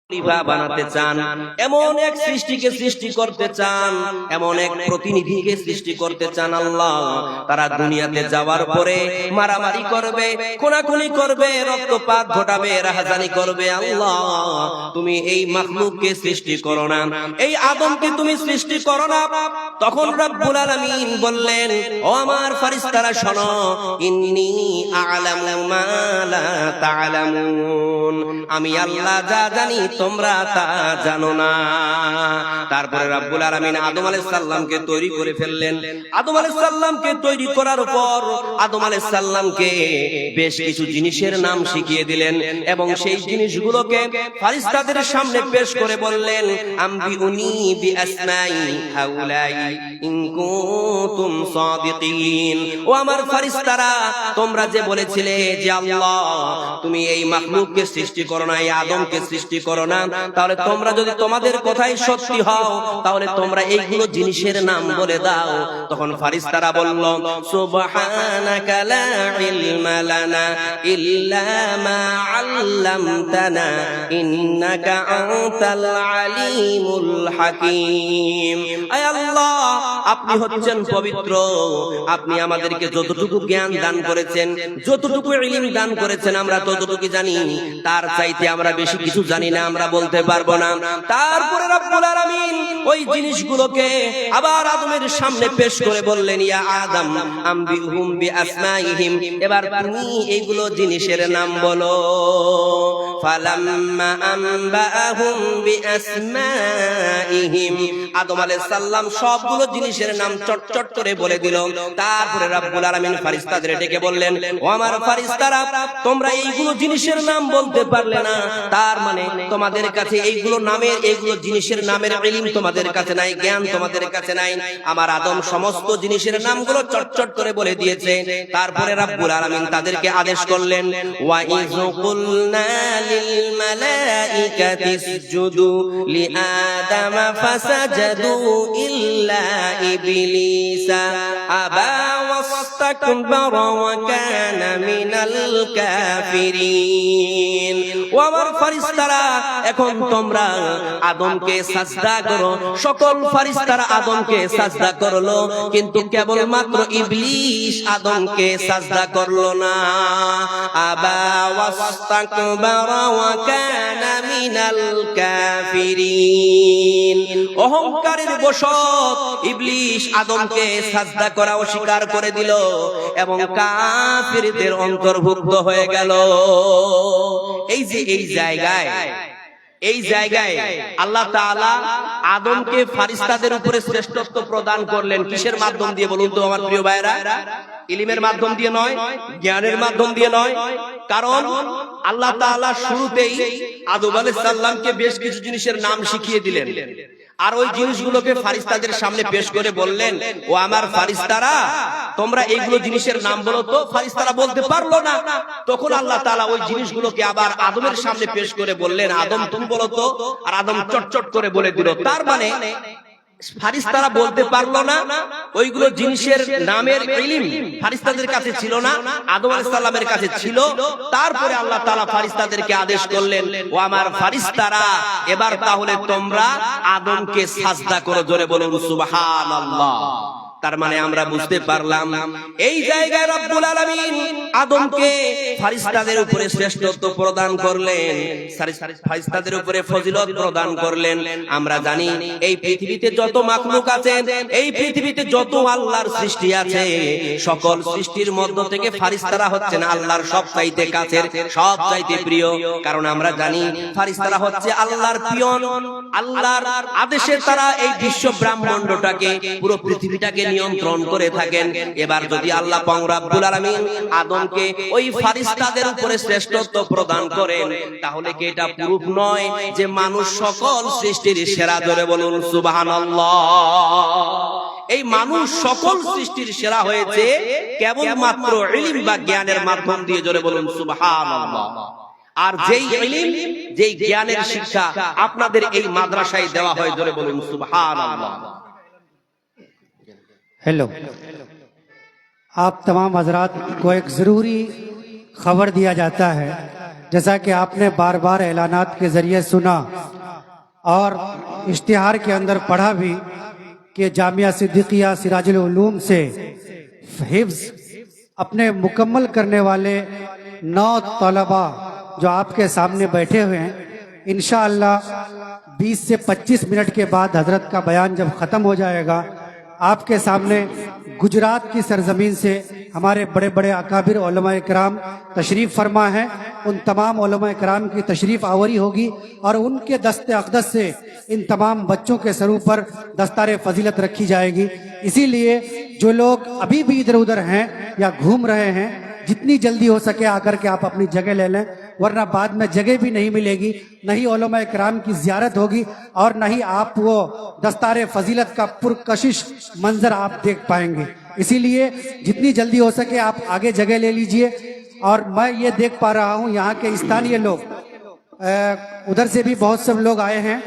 খলিফা বানাতে চান, এমন এক সৃষ্টিকে সৃষ্টি করতে চান, এমন এক প্রতিনিধিকে সৃষ্টি করতে চান আল্লাহ। তারা দুনিয়াতে যাওয়ার পরে মারামারি করবে, খুনাখুনি করবে, রক্তপাত ঘটাবে, রাহাজানি করবে। আল্লাহ, তুমি এই মাখলুককে সৃষ্টি করো না, এই আদমকে তুমি সৃষ্টি করো না। তখন রব্বুল আলামিন বললেন, ও আমার ফেরেশতারা শোনো, ইন্নী আ'লামু মা লা তা'লামুন, আমি আল্লাহ যা জানি তোমরা তা জানো না। তারপরে রব্বুল আলামিন আদম আলাইহিস সালামকে তৈরি করে ফেললেন। আদম আলাইহিস সালামকে তৈরি করার পর আদম আলাইহিস সালামকে বেশ কিছু জিনিসের নাম শিখিয়ে দিলেন এবং সেই জিনিসগুলোকে ফেরেশতাদের সামনে পেশ করে বললেন, আম্বিউনি বিআসমাই হাউলাই ইন কুনতুম সাদিকিন। ও আমার ফেরেশতারা, তোমরা যে বলেছিলে যে আল্লাহ তুমি এই মাখলুককে সৃষ্টি করো না, এই আদমকে সৃষ্টি করো না, তাহলে তোমরা যদি তোমাদের কথাই সত্যি হও, তাহলে তোমরা এইগুলো জিনিসের নাম বলে দাও। তখন ফেরেশতারা বলল, সুবহানাকা লা ইলমা লানা ইল্লা মা আল্লামতানা ইন্নাকা আনতাল আলিমুল হাকীম। আয় আল্লাহ, আপনি হচ্ছেন পবিত্র, আপনি আমাদেরকে যতটুকু জ্ঞান দান করেছেন, যতটুকু ইলম দান করেছেন, আমরা ততটুকু জানি, তার চাইতে আমরা বেশি কিছু জানি না, আমরা বলতে পারবো না। তারপরে রব্বুল আলামিন ওই জিনিসগুলোকে আবার আদমের সামনে পেশ করে বললেন, ইয়া আদম আম্বিহুম বিআসমাইহিম, এবার তুমি এইগুলো জিনিসের নাম বলো। ফালাম্মা আম্বাহুম বিআসমাইহিম, আদম আলাইহিস সালাম সবগুলো জিনিসের নাম চটচট করে বলে দিল। তারপরে রব্বুল আলামিন ফেরেশতাদের ডেকে বললেন, ও আমার ফেরেশতারা, তোমরা এইগুলো জিনিসের নাম বলতে পারলে না, তার মানে তোমাদের কাছে এইগুলো নামের, এইগুলো জিনিসের নামের ইলম তোমাদের কাছে নাই, জ্ঞান তোমাদের কাছে নাই। আমার আদম সমস্ত জিনিসের নামগুলো চটচট করে বলে দিয়েছে। তারপরে রব্বুল আলামিন তাদেরকে আদেশ করলেন, ওয়া ইয কুলনা লিল মালাইকাতি ইসজুদু লিআদাম ফাসাজাদু ইল্লা ইবলিসা আবা ওয়াস্তাকবারা ওয়া কানা মিনাল কাফিরিন। ও আমার ফেরেশতারা, এখন তোমরা আদমকে সাজদা করো। সকল ফেরেশতারা আদমকে সাজদা করলো, কিন্তু কেবলমাত্র ইবলিস আদমকে সাজদা করলো না। আবা ওয়াস্তাকবারা ওয়া কানা মিনাল কাফিরিন। অহংকারের বশত ইবলিস আদমকে সাজদা করা অস্বীকার করে দিল এবং কাফিরদের অন্তর্ভুক্ত হয়ে গেল। এই যে এই জায়গায় আল্লাহ তাআলা আদমকে ফেরেশতাদের উপরে শ্রেষ্ঠত্ব প্রদান করলেন। কিসের মাধ্যম দিয়ে বলুন তো আমার প্রিয় ভাইরা? ইলমের মাধ্যম দিয়ে নয়, জ্ঞানের মাধ্যম দিয়ে নয়। কারণ আল্লাহ তাআলা শুরুতেই আদম আলাইহিস সালামকে বেশ কিছু জিনিসের নাম শিখিয়ে দিলেন, আর ওই জিনিসগুলোকে ফেরেশতাদের সামনে পেশ করে বললেন, ও আমার ফেরেশতারা, তোমরা এইগুলো জিনিসের নাম বলো তো। ফেরেশতারা বলতে পারলো না। তখন আল্লাহ তাআলা ওই জিনিসগুলোকে আবার আদমের সামনে পেশ করে বললেন, আদম তুমি বলো তো। আর আদম চটচট করে বলে দিল। তার মানে ফেরেশতারা বলতে পারলো না, ওইগুলো জিনিসের নামের ইলম ফেরেশতাদের কাছে ছিল না, আদম আলাইহিস সালামের কাছে ছিল। তারপরে আল্লাহ তাআলা ফেরেশতাদেরকে আদেশ করলেন, ও আমার ফেরেশতারা, এবার তাহলে তোমরা আদমকে সাজদা করো। জোরে বলুন সুবহানাল্লাহ। তার মানে আমরা বুঝতে পারলাম, এই জায়গায় রব্বুল আলামিন আদমকে ফেরেশতাদের উপরে শ্রেষ্ঠত্ব প্রদান করলেন, ফেরেশতাদের উপরে ফজিলত প্রদান করলেন। আমরা জানি এই পৃথিবীতে যত মাখলুক আছে, এই পৃথিবীতে যত আল্লাহর সৃষ্টি আছে, সকল সৃষ্টির মধ্য থেকে ফেরেশতারা হচ্ছেন আল্লাহর সবচাইতে কাছের, সবচাইতে প্রিয়। কারণ আমরা জানি ফেরেশতারা হচ্ছে আল্লাহর পিয়ন, আল্লাহর আদেশে তারা এই বিশ্ব ব্রহ্মাণ্ডটাকে, পুরো পৃথিবীটাকে নিয়ন্ত্রণ করে থাকেন। এবার যদি আল্লাহ পাক রব্বুল আলামিন আদমকে ওই ফেরেশতাদের উপরে শ্রেষ্ঠত্ব প্রদান করেন, তাহলে কি এটা প্রুফ নয় যে মানুষ সকল সৃষ্টির সেরা? জোরে বলুন সুবহানাল্লাহ। এই মানুষ সকল সৃষ্টির সেরা হয়েছে কেবলমাত্র ইলম বা জ্ঞানের মাধ্যম দিয়ে। জোরে বলুন সুবহানাল্লাহ। আর যেই ইলম, যেই জ্ঞানের শিক্ষা আপনাদের এই মাদ্রাসায় দেওয়া হয়, জোরে বলুন সুবহানাল্লাহ। हेलो, आप तमाम हजरात को एक ज़रूरी खबर दिया जाता है जैसा कि आपने बार बार ऐलानात के जरिए सुना और इश्तिहार के अंदर पढ़ा भी कि जामिया सिद्दीकिया सिराजुल उलूम से हिफ्ज अपने मुकम्मल करने वाले 9 तलबा जो आपके सामने बैठे हुए हैं, इंशाअल्लाह 20 से 25 मिनट के बाद हजरत का बयान जब ख़त्म हो जाएगा, आपके सामने गुजरात की सरजमीन से हमारे बड़े बड़े अकाबिर उलमाए किराम तशरीफ़ फरमा है। उन तमाम उलमाए किराम की तशरीफ़ आवरी होगी और उनके दस्ते अक़दस से इन तमाम बच्चों के सरों पर दस्तार फजीलत रखी जाएगी। इसीलिए जो लोग अभी भी इधर उधर हैं या घूम रहे हैं, जितनी जल्दी हो सके आकर के आप अपनी जगह ले लें, वरना बाद में जगह भी नहीं मिलेगी, न ही उलमाए किराम की ज़ियारत होगी और न ही आप वो दस्तार फजीलत का पुरकशिश मंजर आप देख पाएंगे। इसीलिए जितनी जल्दी हो सके आप आगे जगह ले लीजिए। और मैं ये देख पा रहा हूँ यहाँ के स्थानीय लोग, उधर से भी बहुत सब लोग आए हैं,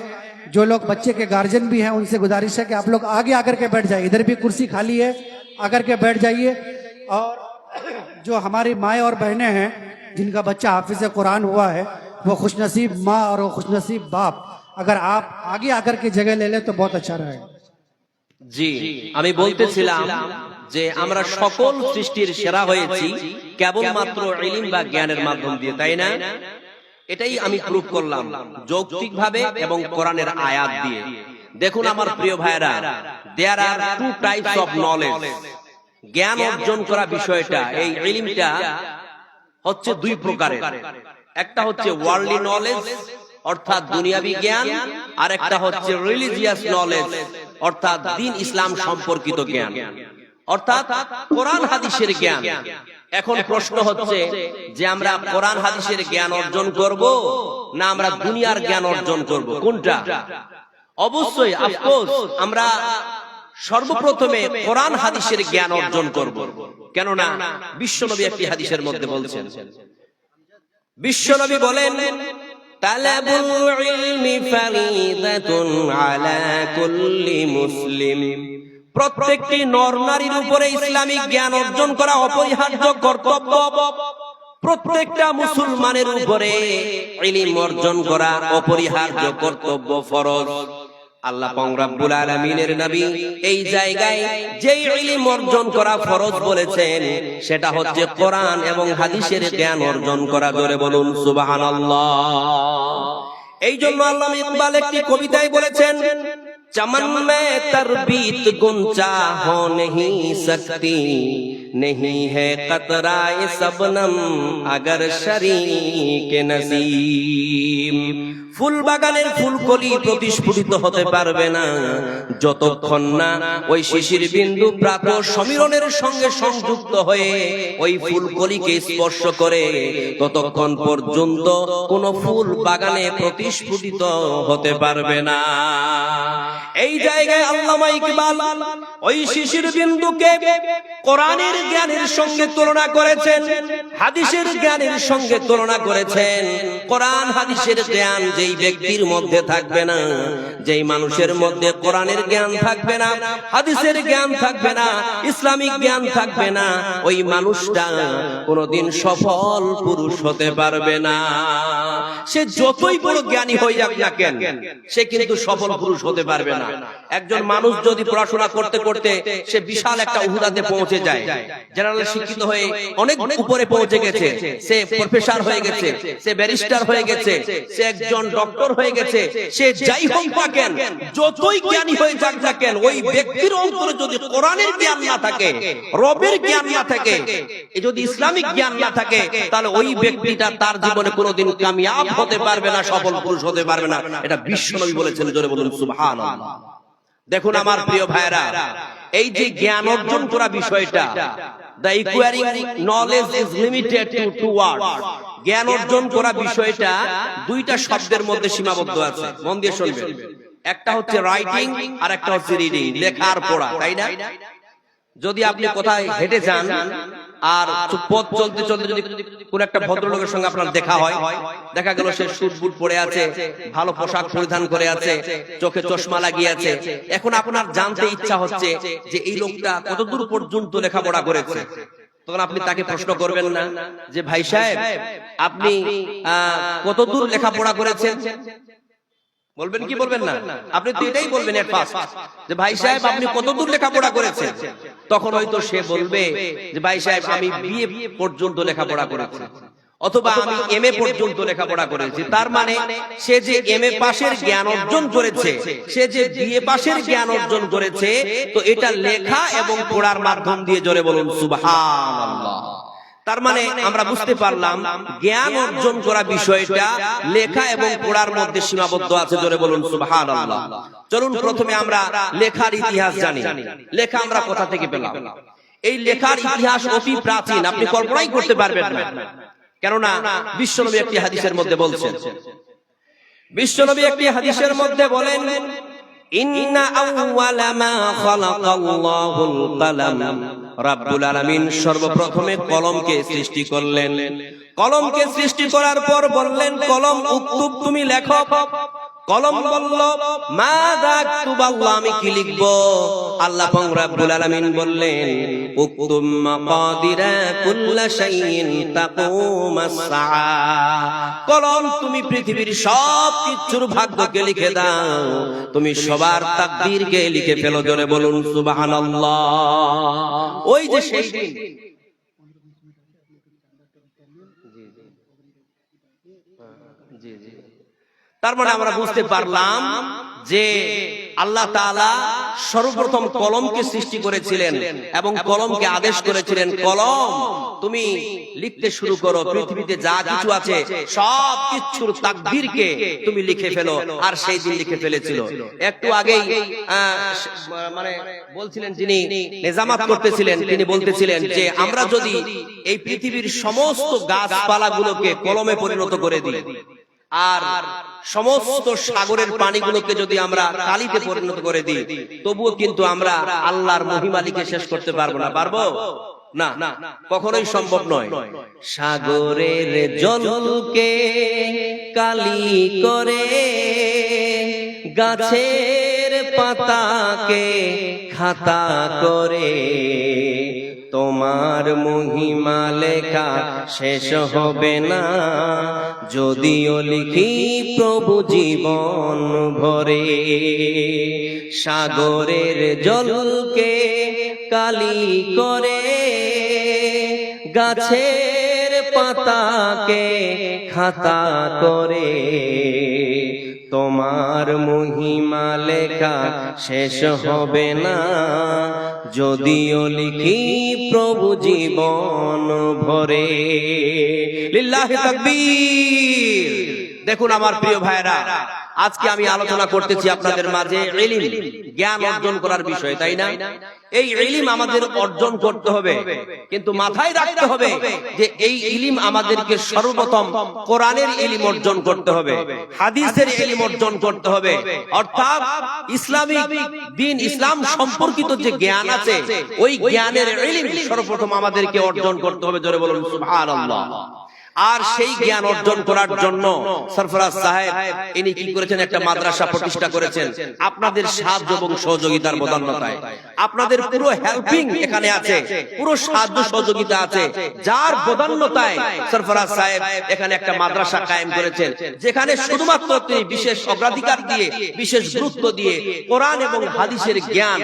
जो लोग बच्चे के गार्जियन भी हैं, उनसे गुजारिश है कि आप लोग आगे आकर के बैठ जाइए। इधर भी कुर्सी खाली है, आकर के बैठ जाइए। और जो हमारी माएँ और बहनें हैं जिनका बच्चा हाफिज़ कुरान हुआ है, वो खुशनसीब माँ और वो खुशनसीब बाप, अगर आप आगे आकर के जगह ले लें तो बहुत अच्छा रहेगा। জি, আমি বলতেছিলাম যে আমরা সকল সৃষ্টির সেরা হয়েছি কেবলমাত্র ইলম বা জ্ঞানের মাধ্যম দিয়ে, তাই না? এটাই আমি প্রুফ করলাম যৌক্তিকভাবে এবং কোরআনের আয়াত দিয়ে। দেখুন আমার প্রিয় ভাইরা, দেয়ার আর টু টাইপস অফ নলেজ। জ্ঞান অর্জন করা বিষয়টা, এই ইলমটা হচ্ছে দুই প্রকারের। একটা হচ্ছে ওয়ার্ল্ডলি নলেজ অর্থাৎ দুনিয়াবি জ্ঞান, আর একটা হচ্ছে রিলিজিয়াস নলেজ অর্থাৎ দ্বীন ইসলাম সম্পর্কিত জ্ঞান, অর্থাৎ কোরআন হাদিসের জ্ঞান। এখন প্রশ্ন হচ্ছে যে আমরা কোরআন হাদিসের জ্ঞান অর্জন করব না আমরা দুনিয়ার জ্ঞান অর্জন করব, কোনটা? অবশ্যই অফকোর্স আমরা সর্বপ্রথমে কোরআন হাদিসের জ্ঞান অর্জন করব। কেননা বিশ্বনবী একটি হাদিসের মধ্যে বলছেন, বিশ্বনবী বলেন তালাবুল ইলমি ফারিদাতুন আলা কুল্লি মুসলিম, প্রত্যেকটি নর নারীর উপরে ইসলামিক জ্ঞান অর্জন করা অপরিহার্য কর্তব্য। প্রত্যেকটা মুসলমানের উপরে ইলম অর্জন করা অপরিহার্য কর্তব্য, ফরজ। আল্লাহ পাক রব্বুল আলামিনের নবী এই জায়গায় যেই ইলম অর্জন করা ফরজ বলেছেন সেটা হচ্ছে কোরআন এবং হাদিসের জ্ঞান অর্জন করা। জোরে বলুন সুবহানাল্লাহ। এই জন্য আল্লামা ইকবাল একটি কবিতায় বলেছেন, चमन में तरबीत गुंजा हो नहीं सकती, नहीं है कतराए सबनम अगर शरीक नसीम। ফুল বাগানের ফুলকলি প্রতিস্ফুটিত হতে পারবে না যতক্ষণ না ওই শিশির বিন্দু প্রাত সমীরণের সঙ্গে সংযুক্ত হয়ে ওই ফুলকলিকে স্পর্শ করে, ততক্ষণ পর্যন্ত কোন ফুল বাগানে প্রতিস্ফুটিত হতে পারবে না। এই জায়গায় আল্লামা ইকবাল ওই শিশির বিন্দুকে কোরআনের জ্ঞানের সঙ্গে তুলনা করেছেন, হাদিসের জ্ঞানের সঙ্গে তুলনা করেছেন। কোরআন হাদিসের জ্ঞান যেই ব্যক্তির মধ্যে থাকবে না, যেই মানুষের মধ্যে কোরআনের জ্ঞান থাকবে না, হাদিসের জ্ঞান থাকবে না, ইসলামিক জ্ঞান থাকবে না, ওই মানুষটা কোনোদিন সফল পুরুষ হতে পারবে না। সে যতই বড় জ্ঞানী হয়ে যাক না কেন, সে কিন্তু সফল পুরুষ হতে পারবে না। একজন মানুষ যদি পড়াশোনা করতে করতে সে বিশাল একটা উহুদাতে পৌঁছে যায়, জেনারেল শিক্ষিত হয়ে অনেক উপরে পৌঁছে গেছে, সে প্রফেসর হয়ে গেছে, সে ব্যারিস্টার হয়ে গেছে, সে একজন ডক্টর হয়ে গেছে, সে যাই হোক না কেন, যতই জ্ঞানী হয়ে যাক না কেন, ওই ব্যক্তির অন্তরে যদি কোরআনের জ্ঞান না থাকে, রবের জ্ঞান না থাকে, যদি ইসলামিক জ্ঞান না থাকে, তাহলে ওই ব্যক্তিটা তার জীবনে কোনোদিন কামিয়াব হতে পারবে না, সফল পুরুষ হতে পারবে না। এটা বিশ্বনবী বলেছেন। জোরে বলুন সুবহানাল্লাহ। দেখুন আমার প্রিয় ভাইরা, এই যে জ্ঞান অর্জন করা বিষয়টা, the acquiring knowledge is limited to two words. জ্ঞান অর্জন করা বিষয়টা দুইটা শব্দের মধ্যে সীমাবদ্ধ আছে। মন দিয়ে শুনবেন। একটা হচ্ছে রাইটিং আর একটা হচ্ছে রিডিং, লেখা আর পড়া, তাই না? যদি আপনি কোথায় হেঁটে যান আর পথ চলতে চলতে যদি কোন একটা ভদ্রলোকের সঙ্গে আপনার দেখা হয়, দেখা গেল সে স্যুট বুট পরে আছে, ভালো পোশাক পরিধান করে আছে, চোখে চশমা লাগিয়ে আছে, এখন আপনার জানতে ইচ্ছা হচ্ছে যে এই লোকটা কতদূর পর্যন্ত লেখাপড়া করেছে। তখন আপনি তাকে প্রশ্ন করবেন না যে ভাই সাহেব আপনি কতদূর লেখাপড়া করেছেন? বলবেন কি বলবেন না? আপনি তো এটাই বলবেন এট ফার্স্ট যে ভাই সাহেব আপনি কতদূর লেখাপড়া করেছেন। তখন হয়তো সে বলবে যে ভাই সাহেব আমি বিএ পর্যন্ত লেখাপড়া করেছি, অথবা আমি এমএ পর্যন্ত লেখাপড়া করেছি। তার মানে সে যে এমএ পাশের জ্ঞান অর্জন করেছে, সে যে বিএ পাশের জ্ঞান অর্জন করেছে, তো এটা লেখা এবং পড়ার মাধ্যম দিয়ে জোরে বলুন সুবহানাল্লাহ। তার মানে আমরা বুঝতে পারলাম জ্ঞান অর্জন করা বিষয়টা লেখা এবং পড়ার মধ্যে সীমাবদ্ধ আছে, জোরে বলুন সুবহানাল্লাহ। চলুন প্রথমে আমরা লেখার ইতিহাস জানি। লেখা আমরা কোথা থেকে পেলাম? এই লেখার ইতিহাস অতি প্রাচীন, আপনি কল্পনাই করতে পারবেন না। কেননা বিশ্বনবী একটি হাদিসের মধ্যে বলছেন, বিশ্বনবী একটি হাদিসের মধ্যে বলেন ইন্না আউওয়ালা মা খালাকাল্লাহুল কলম, রব্বুল আলামিন সর্বপ্রথমে কলমকে সৃষ্টি করলেন। কলমকে সৃষ্টি করার পর বললেন কলম উক্তুব, তুমি লেখো। কলম বলল মাযা আকতুবাল্লাহ, আমি কি লিখব? আল্লাহ রব্বুল আলামিন বললেন উকতুম মাকাদিরা কুল্লা শাইইন তাকুমাস সাআ, কলম তুমি পৃথিবীর সব কিছুর ভাগ্যকে লিখে দাও, তুমি সবার তাকদীরকে লিখে ফেলো, জোরে বলুন সুবহানাল্লাহ। ওই যে সেই দিন তার মানে আমরা বুঝতে পারলাম যে আল্লাহ তাআলা সর্বপ্রথম কলমকে সৃষ্টি করেছিলেন এবং কলমকে আদেশ করেছিলেন কলম তুমি লিখতে শুরু করো, পৃথিবীতে যা কিছু আছে সব কিছুর তাকদীরকে তুমি লিখে ফেলো। আর সেই দিন লিখে ফেলেছিল। একটু আগেই মানে বলছিলেন, যিনি নিজামাত করতেছিলেন তিনি বলতেছিলেন যে আমরা যদি এই পৃথিবীর সমস্ত গাছপালাগুলোকে কলমে পরিণত করে দিই আর সমস্ত সাগরের পানিগুলোকে যদি আমরা কালিতে পরিণত করে দিই, তবুও কিন্তু আমরা আল্লাহর মহিমা লিখে শেষ করতে পারবো না। পারবো না, কখনোই সম্ভব নয়। সাগরের জলকে কালি করে, গাছের পাতাকে খাতা করে, তোমার মহিমা লেখা শেষ হবে না, যদিও লিখি প্রভু জীবন ভরে। সাগরের জলকে কালি করে, গাছের পাতাকে খাতা করে, তোমার মহিমা লেখা শেষ হবে না, যদিও লিখি প্রভু জীবন ভরে। লিল্লাহি তাকবীর। দেখুন আমার প্রিয় ভাইরা, আজকে আমি আলোচনা করতেছি আপনাদের মাঝে ইলম, জ্ঞান অর্জন করার বিষয়, তাই না? এই ইলম আমাদের অর্জন করতে হবে, কিন্তু মাথায় রাখতে হবে যে এই ইলম আমাদেরকে সর্বপ্রথম কোরআনের ইলম অর্জন করতে হবে, হাদিসের ইলম অর্জন করতে হবে, অর্থাৎ ইসলামিক দ্বীন ইসলাম সম্পর্কিত যে জ্ঞান আছে ওই জ্ঞানের ইলম সর্বপ্রথম আমাদেরকে অর্জন করতে হবে, জোরে বলুন সুবহানাল্লাহ। আর সেই জ্ঞান অর্জন করার জন্য সরফরাজ সাহেব ইনি কি করেছেন, একটা মাদ্রাসা প্রতিষ্ঠা করেছেন আপনাদের সাহায্য এবং সহযোগিতার বদান্যতায়। আপনাদের পুরো হেল্পিং এখানে আছে, পুরো সাহায্য সহযোগিতা আছে, যার বদান্যতায় সরফরাজ সাহেব এখানে একটা মাদ্রাসা কায়েম করেছেন, যেখানে শুধুমাত্র তিনি বিশেষ অগ্রাধিকার দিয়ে, বিশেষ গুরুত্ব দিয়ে কোরআন এবং হাদিসের জ্ঞান,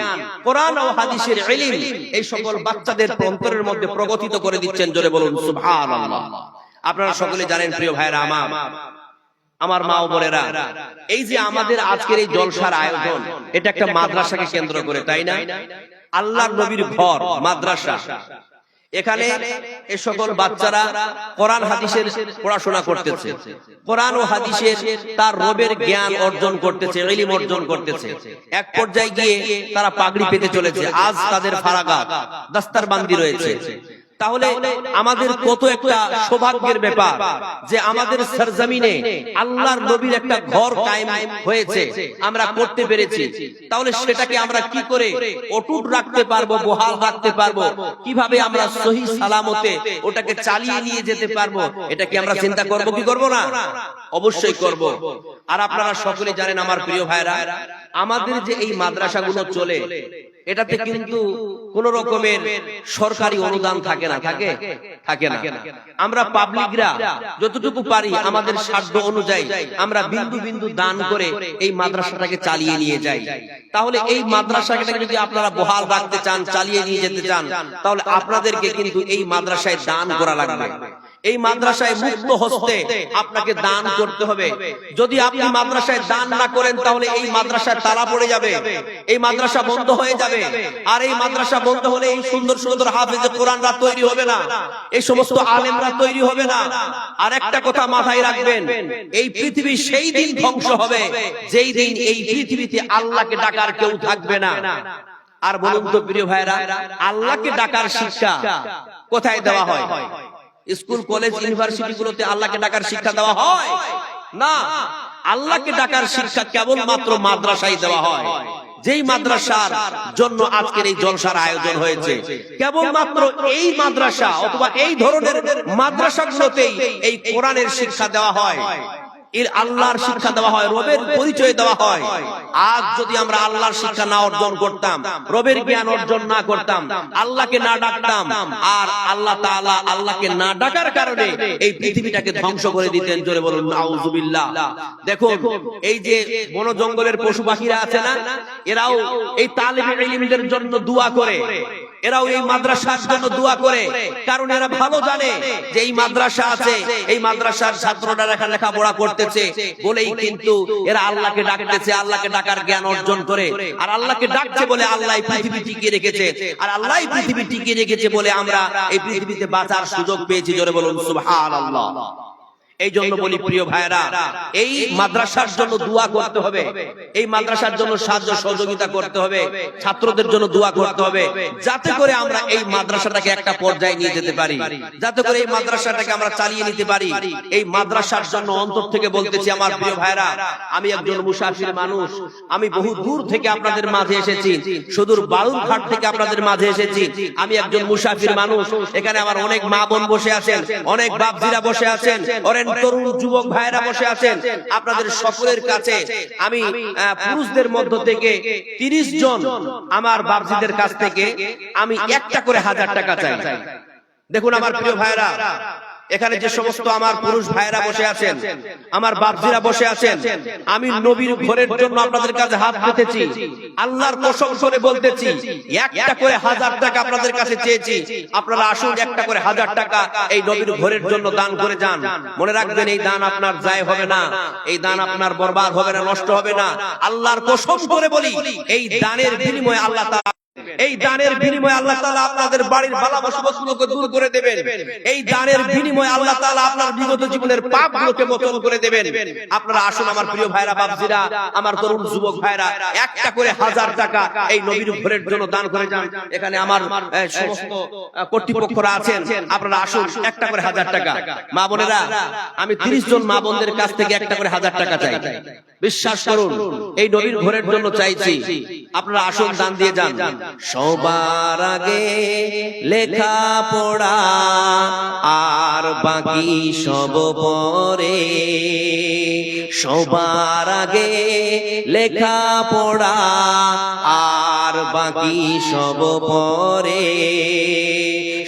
কোরআন ও হাদিসের ইলম এই সকল বাচ্চাদের অন্তরের মধ্যে প্রগতিত করে দিচ্ছেন, জোরে বলুন সুবহানাল্লাহ। আপনারা সকলে জানেন প্রিয় ভাইরা আমার মা ও বোনেরা, এই যে আমাদের আজকের এই জলসার আয়োজন, এটা একটা মাদ্রাসাকে কেন্দ্র করে, তাই না? আল্লাহর নবীর ঘর মাদ্রাসা। এখানে এ সকল বাচ্চারা কোরআন হাদিসের পড়াশোনা করতেছে, কোরআন ও হাদিসের তার রবের জ্ঞান অর্জন করতেছে, ইলম অর্জন করতেছে। এক পর্যায়ে গিয়ে তারা পাগড়ি পেতে চলেছে, আজ তাদের ফারাগাত দাস্তারবান্দি রয়েছে। তাহলে আমাদের কত একটা সৌভাগ্যের ব্যাপার যে আমাদের সরজমিনে আল্লাহর নবীর একটা ঘর কায়েম হয়েছে, আমরা করতে পেরেছি। তাহলে সেটাকে আমরা কি করে অটুট রাখতে পারবো, বহাল রাখতে পারবো, কিভাবে আমরা সহি সালামতে ওটাকে চালিয়ে নিয়ে যেতে পারবো, এটা কি আমরা চিন্তা করব কি করব না? অবশ্যই করব। আর আপনারা সকলে জানেন আমার প্রিয় ভাইরা, আমাদের যে এই মাদ্রাসাগুলো চলে, এটাতে কিন্তু কোন রকমের সরকারি অনুদান থাকে না, থাকে থাকে না। আমরা পাবলিকরা যতটুকু পারি আমাদের সাধ্য অনুযায়ী আমরা বিন্দু বিন্দু দান করে এই মাদ্রাসাটাকে চালিয়ে নিয়ে যাই। তাহলে এই মাদ্রাসাটাকে যদি আপনারা বহাল রাখতে চান, চালিয়ে নিয়ে যেতে চান, তাহলে আপনাদেরকে কিন্তু এই মাদ্রাসায় দান করা লাগবে। এই মাদ্রাসায় মুক্ত হস্তে আপনাকে দান করতে হবে। যদি আপনি মাদ্রাসায় দান না করেন তাহলে এই মাদ্রাসায় তালা পড়ে যাবে, এই মাদ্রাসা বন্ধ হয়ে যাবে। আর এই মাদ্রাসা বন্ধ হলে এই সুন্দর সুন্দর হাফেজে কোরআনরা তৈরি হবে না, এই সমস্ত আলেমরা তৈরি হবে না। আর একটা কথা মাথায় রাখবেন, এই পৃথিবী সেই দিন ধ্বংস হবে যেই দিন এই পৃথিবীতে আল্লাহকে ডাকার কেউ থাকবে না। আর বলুন তো প্রিয় ভাইরা, আল্লাহকে ডাকার শিক্ষা কোথায় দেওয়া হয়? স্কুল কলেজ ইউনিভার্সিটি গুলোতে আল্লাহকে ডাকার শিক্ষা দেওয়া হয় না। আল্লাহকে ডাকার শিক্ষা কেবলমাত্র মাদ্রাসায় দেওয়া হয়। যেই মাদ্রাসার জন্য আজকের এই জলসার আয়োজন হয়েছে, কেবলমাত্র এই মাদ্রাসা অথবা এই ধরনের মাদ্রাসাগুলোতেই এই কোরআনের শিক্ষা দেওয়া হয়, এর আল্লাহর শিক্ষা দেওয়া হয়, রবের পরিচয় দেওয়া হয়। আজ যদি আমরা আল্লাহর শিক্ষা না অর্জন করতাম, রবের জ্ঞান অর্জন না করতাম, আল্লাহকে না ডাকতাম, আর আল্লাহ তাআলা আল্লাহকে না ডাকার কারণে এই পৃথিবীটাকে ধ্বংস করে দিতেন। জোরে বলুন নাউজুবিল্লাহ। দেখুন এই যে বন জঙ্গলের পশু পাখিরা আছে না, এরাও এই তালিবে ইলমদের জন্য দোয়া করে, এরাও এই মাদ্রাসার জন্য দোয়া করে, কারণ এরা ভালো জানে যে এই মাদ্রাসা আছে, এই মাদ্রাসার ছাত্ররা লেখাপড়া করতেছে বলেই কিন্তু এরা আল্লাহকে ডাকতেছে, আল্লাহকে ডাকার জ্ঞান অর্জন করে। আর আল্লাহকে ডাকছে বলে আল্লাহ পৃথিবী টিকিয়ে রেখেছে, আর আল্লাহ পৃথিবী টিকিয়ে রেখেছে বলে আমরা এই পৃথিবীতে বাঁচার সুযোগ পেয়েছি। জোরে বলুন সুবহানাল্লাহ। এই জন্য বলি প্রিয় ভাইরা, এই মাদ্রাসার জন্য দোয়া করতে হবে, এই মাদ্রাসার জন্য সাহায্য সহযোগিতা করতে হবে, ছাত্রদের জন্য দোয়া করতে হবে, যাতে করে আমরা এই মাদ্রাসাটাকে একটা পর্যায়ে নিয়ে যেতে পারি, যাতে করে এই মাদ্রাসাটাকে আমরা চালিয়ে নিতে পারি। এই মাদ্রাসার জন্য অন্তর থেকে বলতেছি আমার প্রিয় ভাইরা, আমি একজন মুসাফির মানুষ, আমি বহু দূর থেকে আপনাদের মাঝে এসেছি, সুদূর বালুরঘাট থেকে আপনাদের মাঝে এসেছি। আমি একজন মুসাফির মানুষ, এখানে আমার অনেক মা বোন বসে আছেন, অনেক বাপজিরা বসে আছেন, তরুণ যুবক ভাইরা বসে আছেন। আপনাদের সকলের কাছে আমি পুরুষদের মধ্য থেকে 30 জন আমার বাপজিদের কাছ থেকে আমি একটা করে 1000 টাকা চাই। দেখুন আমার প্রিয় ভাইরা, এখানে যে সমস্ত আমার পুরুষ ভাইরা বসে আছেন, আমার বাপজিরা বসে আছেন, আমি নবীর ঘরের জন্য আপনাদের কাছে হাত পেতেছি, আল্লাহর কসম করে বলতেছি, একটা করে 1000 টাকা আপনাদের কাছে চেয়েছি। আপনারা আসুন, একটা করে 1000 টাকা এই নবীর ঘরের জন্য দান করে যান। মনে রাখবেন, এই দান আপনার যায় হবে না, এই দান আপনার বরবাদ হবে না, নষ্ট হবে না। আল্লাহর কসম করে বলি, এই দানের বিনিময়ে আল্লাহ তাআলা, এই দানের বিনিময়ে আল্লাহ তাআলা আপনাদের বাড়ির বালা মুসিবতগুলোকে দূর করে দেবেন। এই দানের বিনিময়ে আল্লাহ তাআলা আপনার বিগত জীবনের পাপগুলোকে মোচন করে দেবেন। আপনারা আসুন আমার প্রিয় ভাইরা, বাপজিরা, আমার তরুণ যুবক ভাইরা, একটা করে 1000 টাকা এই নবীর ঘরের জন্য দান করে যান। এখানে আমার সমস্ত কর্তৃপক্ষরা আছেন, আপনারা আসুন, একটা করে 1000 টাকা। মা বোনেরা, আমি 30 জন মা বোনদের কাছ থেকে একটা করে 1000 টাকা চাই। বিশ্বাস করুন, এই নবীর ঘরের জন্য চাইছি। আপনারা আসুন, দান দিয়ে যান। সবার আগে লেখা পড়া আর বাকি সব পরে, সবার আগে লেখা পড়া আর বাকি সব পরে,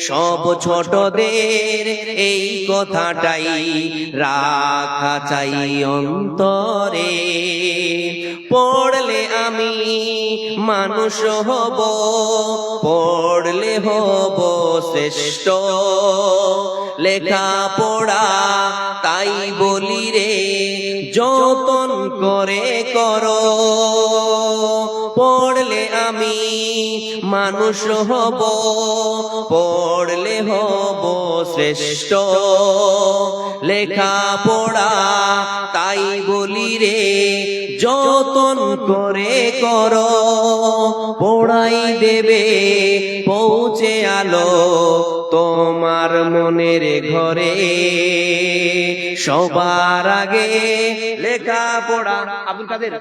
সব ছোটদের এই কথাটাই রাখা চাই অন্তরে। পড়লে আমি মানুষ হব, পড়লে হব শ্রেষ্ঠ, লেখা পড়া তাই বলি রে যতন করে করো। পড়লে আমি মানুষ হব, পড়লে হব শ্রেষ্ঠ, লেখা পড়া তাই বলি রে যতন করে করো। পড়াই দেবে পৌঁছে আলো তোমার মনের ঘরে, সবার আগে লেখা পড়া। আব্দুল কাদের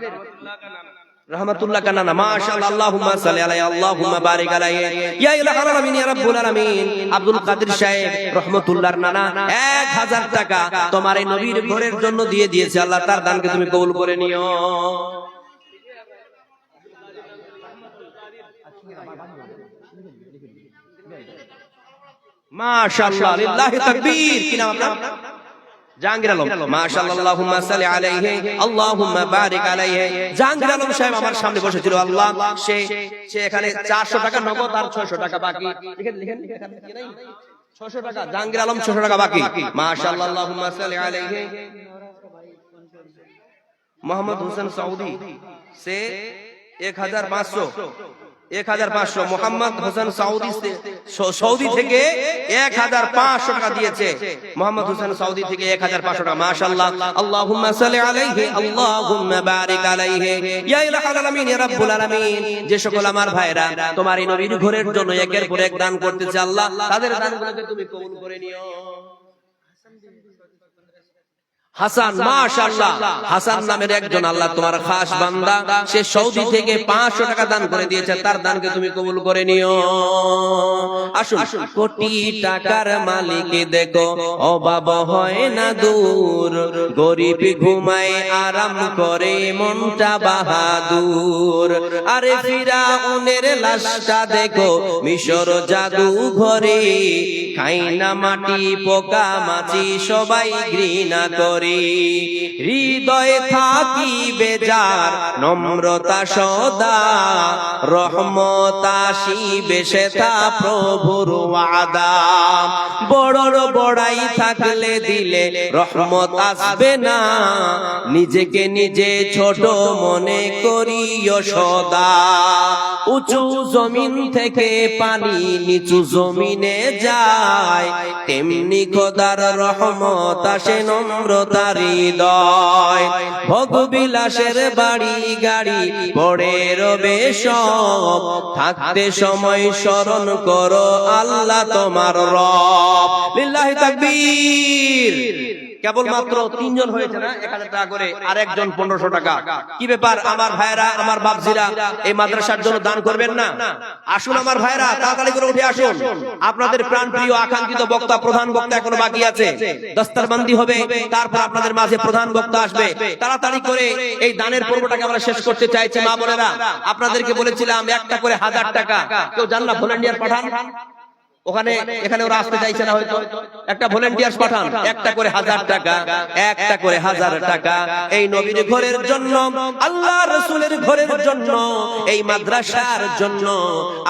রহমাতুল্লাহ কানানা, মাশাআল্লাহ, আল্লাহুম্মা সাল্লি আলাইহি, আল্লাহুম্মা বারিক আলাইহি, ইয়া ইলাহাল আলামিন, ইয়া রাব্বুল আলামিন। আব্দুল কাদের সাহেব রহমাতুল্লাহর নানা 1000 টাকা তোমার এই নবীর ঘরের জন্য দিয়ে দিয়েছে। আল্লাহ তার দানকে তুমি কবুল করে নিও। মাশাআল্লাহ, লিল্লাহি তাকবীর। কি নাম আপনার? জাহাঙ্গীর আলম। মাশাআল্লাহ, আল্লাহুম্মা সাল্লি আলাইহি, আল্লাহুম্মা বারিক আলাইহি। জাহাঙ্গীর আলম সাহেব আমার সামনে বসেছিল। আল্লাহ, সে এখানে 400 টাকা নগদ আর 600 টাকা বাকি। লিখেন 600 টাকা। জাহাঙ্গীর আলম 600 টাকা বাকি। মাশাআল্লাহ, আল্লাহুম্মা সাল্লি আলাইহি। মোহাম্মদ হোসেন সৌদি से 1500 মোহাম্মদ হোসেন সৌদি থেকে 1500 টাকা দিয়েছে। মোহাম্মদ হোসেন সৌদি থেকে 1500 টাকা। মাশাআল্লাহ, আল্লাহুম্মা সাল্লি আলাইহি, আল্লাহুম্মা বারিক আলাইহি। ইয়া ইলাহাল আলামিন, ইয়া রাব্বুল আলামিন। যে সকল আমার ভাইরা তোমার এই নবীর ঘরের জন্য একের পর এক দান করতেছে আল্লাহ, তাদের দানগুলোকে তুমি কবুল করে নিও। হাসান, মাশাআল্লাহ, হাসান নামের একজন আল্লাহ তোমার খাস বান্দা, সে সৌদি থেকে 500 টাকা দান করে দিয়েছে, তার দানকে তুমি কবুল করে নিও। আসুন, কোটি টাকার মালিক দেখো অভাব হয় না দূর, গরিব ঘুমায় আরাম করে মনটা বাহাদুর। আরে ফিরাউনের লাশটা দেখো মিশর জাদু ঘরে, খাই না মাটি পোকা মাছি সবাই ঘৃণা করে। হৃদয়ে থাকি বেজার নম্রতা সদা, রহমত আসিবে সেথা প্রভুর ওয়াদা। বড়র বড়াই থাকলে দিলে রহমত আসবে না, নিজেকে নিজে ছোট মনে করিও সদা। উঁচু জমিন থেকে পানি নিচু জমিনে যায়, তেমনি খোদার রহমত আসে নম্রতার হৃদয়। ভোগবিলাসের বাড়ি গাড়ি পড়ে রবে সব, থাকতে সময় স্মরণ করো আল্লাহ তোমার রব। লিল্লাহি তাকবীর। কেবলমাত্র 3 জন হয়েছে না 1000 টাকা করে, আর একজন 1500 টাকা। কি ব্যাপার আমার ভাইরা, আমার বাপজিরা, এই মাদ্রাসার জন্য দান করবেন না? আসুন আমার ভাইরা, তাড়াতাড়ি করে উঠে আসুন। আপনাদের প্রাণপ্রিয় আকাঙ্ক্ষিত বক্তা, প্রধান বক্তা এখনো বাকি আছে। দস্তারবন্দি হবে, তারপর আপনাদের মাঝে প্রধান বক্তা আসবে। তাড়াতাড়ি করে এই দানের পর্বটাকে আমরা শেষ করতে চাইছি। মা বোনেরা, আপনাদেরকে বলেছিলাম একটা করে 1000 টাকা। কেউ জান না? ভলান্টিয়ার পাঠান ওখানে, এখানে ওরা আসতে চাইছে না হয়তো। একটা ভলান্টিয়ার পাঠান, একটা করে 1000 টাকা, একটা করে 1000 টাকা এই নবীর ঘরের জন্য, আল্লাহ রাসূলের ঘরের জন্য, এই মাদ্রাসার জন্য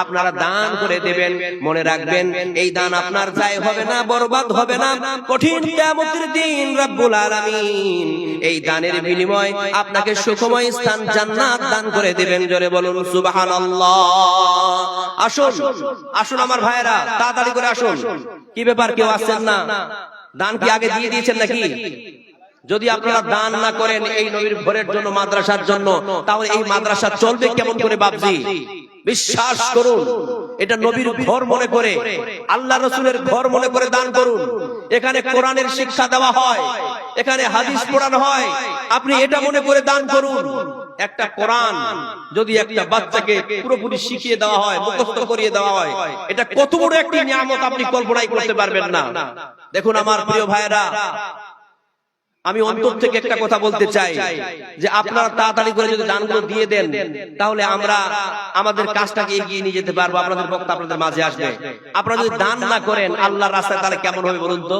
আপনারা দান করে দেবেন। মনে রাখবেন, এই দান আপনার যায় হবে না, বরবাদ হবে না। কঠিন কিয়ামতের দিন রব্বুল আলামিন এই দানের বিনিময় আপনাকে সুখময় স্থান জান্নাত দান করে দেবেন। জোরে বলুন সুবহানাল্লাহ। আসুন, আসুন আমার ভাইরা, তাড়াতাড়ি করে আসুন। কি ব্যাপার, কেউ আসছেন না? দান কি আগে দিয়ে দিয়েছেন নাকি? যদি আপনারা দান না করেন এই নবীর ঘরের জন্য, মাদ্রাসার জন্য, তাহলে এই মাদ্রাসা চলবে কেমন করে বাপজি? বিশ্বাস করুন, এটা নবীর ঘর মনে করে, আল্লাহ রাসূলের ঘর মনে করে দান করুন। এখানে কোরআনের শিক্ষা দেওয়া হয়, এখানে হাদিস পড়ানো হয়। আপনি এটা মনে করে দান করুন। একটা কোরআন যদি একটা বাচ্চাকে পুরোপুরি শিখিয়ে দেওয়া হয়, মুখস্থ করিয়ে দেওয়া হয়, এটা কত বড় একটি নিয়ামত আপনি কল্পনাই করতে পারবেন না। দেখুন আমার প্রিয় ভাইরা, আমি অন্তর থেকে একটা কথা বলতে চাই যে আপনারা তাড়াতাড়ি করে যদি দানগুলো দিয়ে দেন, তাহলে আমরা আমাদের কাজটাকে এগিয়ে নিয়ে যেতে পারবো। আপনাদের বক্তা আপনাদের মাঝে আসবে। আপনারা যদি দান না করেন আল্লাহর রাস্তায়, তাহলে কেমন হবে বলুন তো?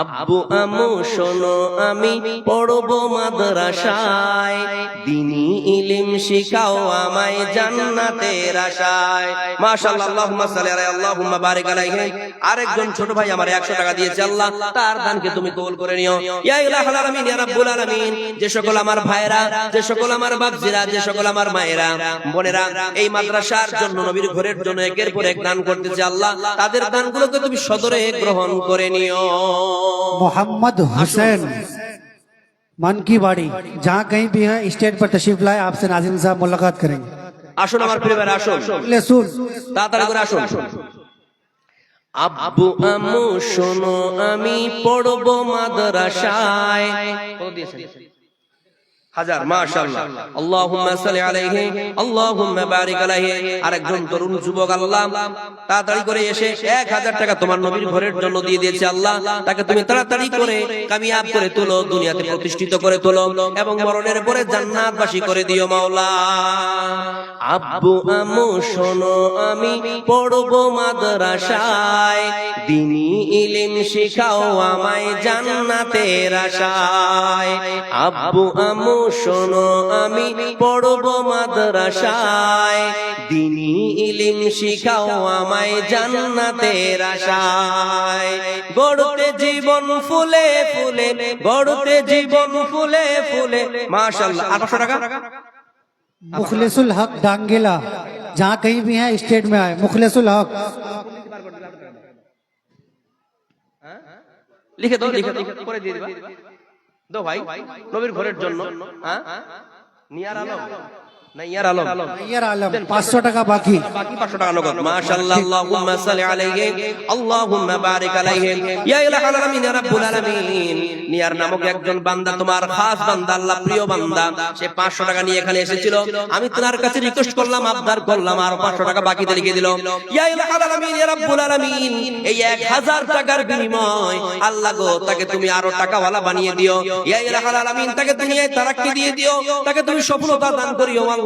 আব্বু আম্মু শোনো, আমি পড়বো মাদ্রাসায়, দ্বীনি ইলম শিখাও আমায় জান্নাতের আশায়। মাশাআল্লাহ, আল্লাহুম্মা সাল্লি আলাইহি, আল্লাহুম্মা বারিক আলাইহি। আরেকজন ছোট ভাই আমার 100 টাকা দিয়েছে। আল্লাহ তার দানকে তুমি কবুল করে নিও। ইয়া ইলাহাল আলামিন, ইয়া রাব্বুল আলামিন। যে সকল আমার ভাইরা, যে সকল আমার বাপজিরা, যে সকল আমার মায়েরা, বোনেরা এই মাদ্রাসার জন্য, নবীর ঘরের জন্য একের পর এক দান করতেছে, আল্লাহ তাদের দানগুলোকে তুমি সদরে গ্রহণ করে নিও। मोहम्मद हुसैन मन की बाड़ी, जहाँ कहीं भी है स्टेज पर तशरीफ लाए, आपसे नाजिम साहब मुलाकात करेंगे। আসুন আমার প্রিয় ভাইরা, আসুন, ले सुन, তাড়াতাড়ি করে আসুন। আব্বু আম্মু শোনো, আমি পড়বো মাদ্রাসায়। কত দিয়েছেন? 1000। মাশাআল্লাহ, আল্লাহুম্মা সাল্লি আলাইহি, আল্লাহুম্মা বারিক আলাইহি। আরেকজন তরুণ যুবক, আল্লাহ তাড়াতাড়ি করে এসে 1000 টাকা তোমার নবীর ঘরের জন্য দিয়ে দিয়েছে। আল্লাহ তাকে তুমি তাড়াতাড়ি করে কামিয়াব করে তোলো, দুনিয়াতে প্রতিষ্ঠিত করে তোলো, এবং মরণের পরে জান্নাতবাসী করে দিও মাওলা। আব্বু আম্মু শোনো আমি পড়বো মাদ্রাসায়, দিনী ইলম শিখাও আমায় জান্নাতের আশায়। আব্বু আম্মু শোনো আমি পড়বো মাদ্রাসায়, দিনী ইলম শিখাও আমায় জান্নাতের আশায়। গড়তে জীবন ফুলে ফুলে, গড়তে জীবন ফুলে ফুলে। মাশাআল্লাহ। 800 টাকা। मुखलिसुल हक डांगेला, जहाँ कहीं भी है स्टेट में आए मुखलिसुल हक। লিখে দাও, লিখে দাও, পরে দিয়ে দিবা। দাও ভাই, নবীর ঘরের জন্য। হ্যাঁ, নিয়ার আলম না ইয়ার আলম? ইয়ার আলম। 500 টাকা বাকি, বাকি 500 টাকা নগদ। মাশাআল্লাহ। আল্লাহুম্মা সাল্লি আলাইহি, আল্লাহুম্মা বারিক আলাইহি, ইয়া ইলাহাল আলামিন ইয়া রাব্বুল আলামিন। নিয়ার নামক একজন বান্দা, তোমার খাস বান্দা, আল্লাহ প্রিয় বান্দা, সে 500 টাকা নিয়ে এখানে এসেছিল। আমি তোমার কাছে রিকোয়েস্ট করলাম, আবদার করলাম, আর 500 টাকা বাকিতে লিখে দিল। ইয়া ইলাহাল আলামিন ইয়া রাব্বুল আলামিন, এই 1000 টাকার বিনিময় আল্লাহ গো তাকে তুমি আরো টাকাওয়ালা বানিয়ে দিও। ইয়া ইলাহাল আলামিন, তাকে তুমি তারাক্কি দিয়ে দিও, তাকে তুমি সফলতা দান করিও আল্লাহ,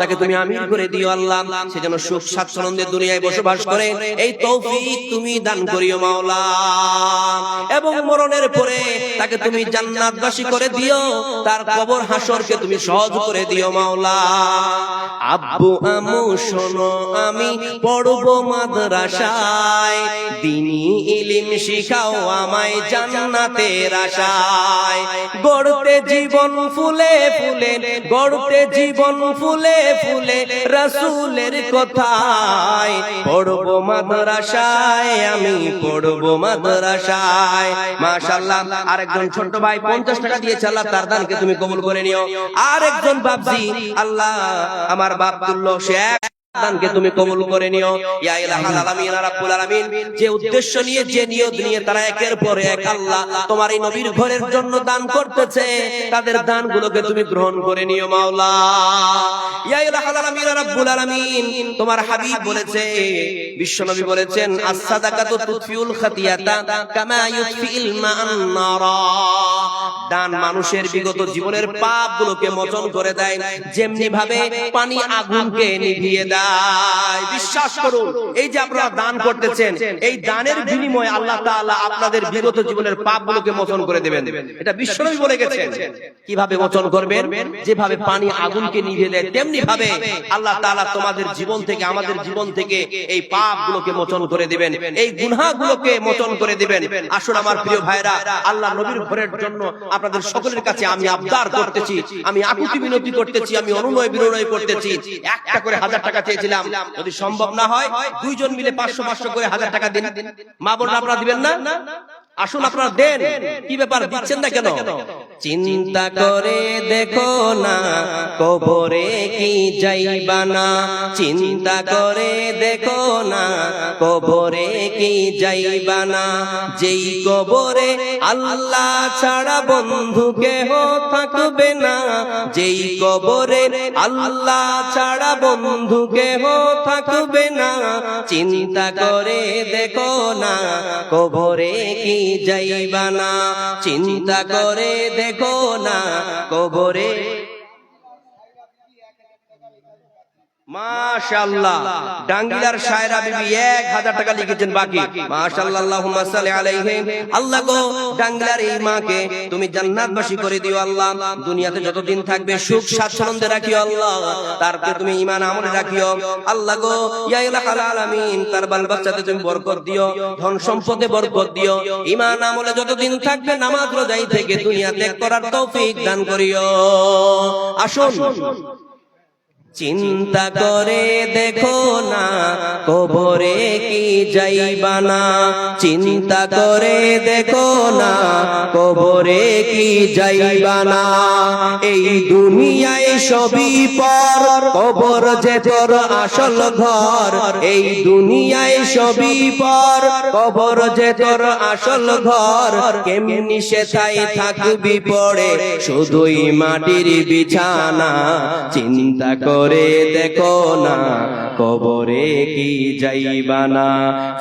তাকে তুমি আমির করে দিও আল্লাহ, সে যেন সুখ স্বাচ্ছন্দ্যে দুনিয়ায় বসবাস করে এই তৌফিক তুমি দান করিও মাওলা। এবং মরণের পরে তাকে তুমি জান্নাতবাসী করে দিও, তার কবর হাসরকে তুমি সহজ করে দিও মাওলা। আব্বু আম্মু শোনো আমি পড়বো মাদ্রাসায়, দিনী ইলম শিখাও আমায় জান্নাতের আশায়। গড়তে জীবন ফুলে ফুলে, গড়তে জীবন ফুলে ফুলে, রাসূলের কথায় পড়বো মাদ্রাসায়, আমি পড়বো মাদ্রাসায়। মাশাআল্লাহ। আরেকজন ছোট ভাই 50 টাকা দিয়েছে, আল্লাহ তার দানকে তুমি কবুল করে নিও। আরেকজন বাপজি, আল্লাহ আমার বাপ তুল্য, সে দানকে তুমি কবুল করে নিও। ইয়া ইলাহাল আলামিন ইয়া রাব্বুল আলামিন, যে উদ্দেশ্য নিয়ে, যে নিয়ত নিয়ে তারা একের পর এক আল্লাহ তোমার এই নবীর ঘরের জন্য দান করতেছে, তাদের দানগুলোকে তুমি গ্রহণ করে নিও মাওলা। ইয়া ইলাহাল আলামিন ইয়া রাব্বুল আলামিন, তোমার হাবিব বলেছে, বিশ্বনবী বলেছেন, আস-সাদাকাতু তুতফিউল খাতিয়াতা কামা ইউতফিল মা'আন নারা। দান মানুষের বিগত জীবনের পাপগুলোকে মোচন করে দেয়, যেমনি ভাবে পানি আগুনকে নিভিয়ে দেয়। বিশ্বাস করুন, এই যে আপনারা দান করতেছেন, এই দানের বিনিময়ে আল্লাহ তাআলা আপনাদের বিগত জীবনের পাপগুলোকে মোচন করে দেবেন। এটা বিশ্বনবী বলে গেছেন। কিভাবে মোচন করবেন? যেভাবে পানি আগুনকে নিভিয়ে দেয়, তেমনি ভাবে আল্লাহ তাআলা তোমাদের জীবন থেকে, আমাদের জীবন থেকে এই পাপগুলোকে মোচন করে দিবেন, এই গুনাহগুলোকে মোচন করে দিবেন। আসুন আমার প্রিয় ভাইরা, আল্লাহ নবীর ঘরের জন্য আপনাদের সকলের কাছে আমি আবদার করতেছি, আমি আকুতি বিনতি করতেছি, আমি অনুনয় বিনয় করতেছি। একটা করে 1000 টাকা চেয়েছিলাম, যদি সম্ভব না হয় দুইজন মিলে 500 করে 1000 টাকা দিন। মা বোনরা আপনারা দিবেন না? আসুন আপনারা দেন। কি ব্যাপার, দিচ্ছেন না কেন? চিন্তা করে দেখো না কবরে কি যাইবা না, চিন্তা করে দেখো না কবরে কি যাইবা না। যেই কবরে আল্লাহ ছাড়া বন্ধু কেহ থাকবে না, যেই কবরে আল্লাহ ছাড়া বন্ধু কেহ থাকবে না। চিন্তা করে দেখো না কবরে কি যাইবা না, চিন্তা করে দেখো না কবরে। মাশাআল্লাহ। ডাঙ্গিলার শায়রা বিবি 1000 টাকা লিখেছেন বাকি। মাশাআল্লাহ। আল্লাহুম্মা সাল্লি আলাইহি। আল্লাহ গো ডাঙ্গিলার এই মাকে তুমি জান্নাতবাসী করে দিও আল্লাহ। দুনিয়াতে যতদিন থাকবে সুখ স্বাচ্ছন্দ্যে রাখিও আল্লাহ, তারপরে তুমি ঈমান আমলে রাখিও আল্লাহ গো। ইয়া ইলাহাল আলামিন, তার বাল বাচ্চাতে তুমি বরকত দিও, ধন সম্পদে বরকত দিও, ঈমান আমলে যতদিন থাকবে নামাজ রোজাই থেকে দুনিয়া ত্যাগ করার তৌফিক দান করিও। আসুন চিন্তা করে দেখো না কবরে কি যাইবা না, চিন্তা করে দেখো না কবরে কি যাইবা না। এই দুনিয়ায় সবই পর, কবর যে তোর আসল ঘর। এই দুনিয়ায় সবই পর, কবর যে তোর আসল ঘর। কেমনি সেথায় থাকবি পড়ে শুধুই মাটির বিছানা। চিন্তা করে দেখো না কবরে কি যাইবা না,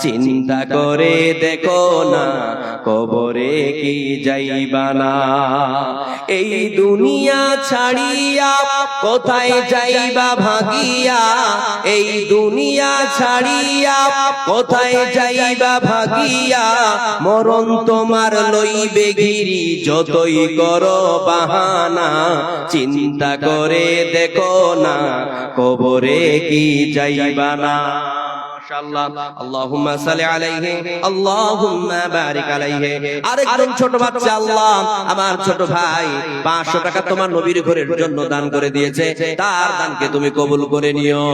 চিন্তা করে দেখো না কবরে কি যাইবা না। এই দুনিয়া ছাড়িয়া কোথায় যাইবা ভাগিয়া, এই দুনিয়া ছাড়িয়া কোথায় যাইবা ভাগিয়া, মরণ তোমার লইবে ঘিরি যতই করো বাহানা, চিন্তা করে দেখো না কবরে কি যাইবা না। মাশাআল্লাহ, আল্লাহুম্মা সাল্লি আলাইহি, আল্লাহুম্মা বারিক আলাইহি। আরেকজন ছোট বাচ্চা, আল্লাহ আমার ছোট ভাই 500 টাকা তোমার নবীর ঘরের জন্য দান করে দিয়েছে, তার দানকে তুমি কবুল করে নিও।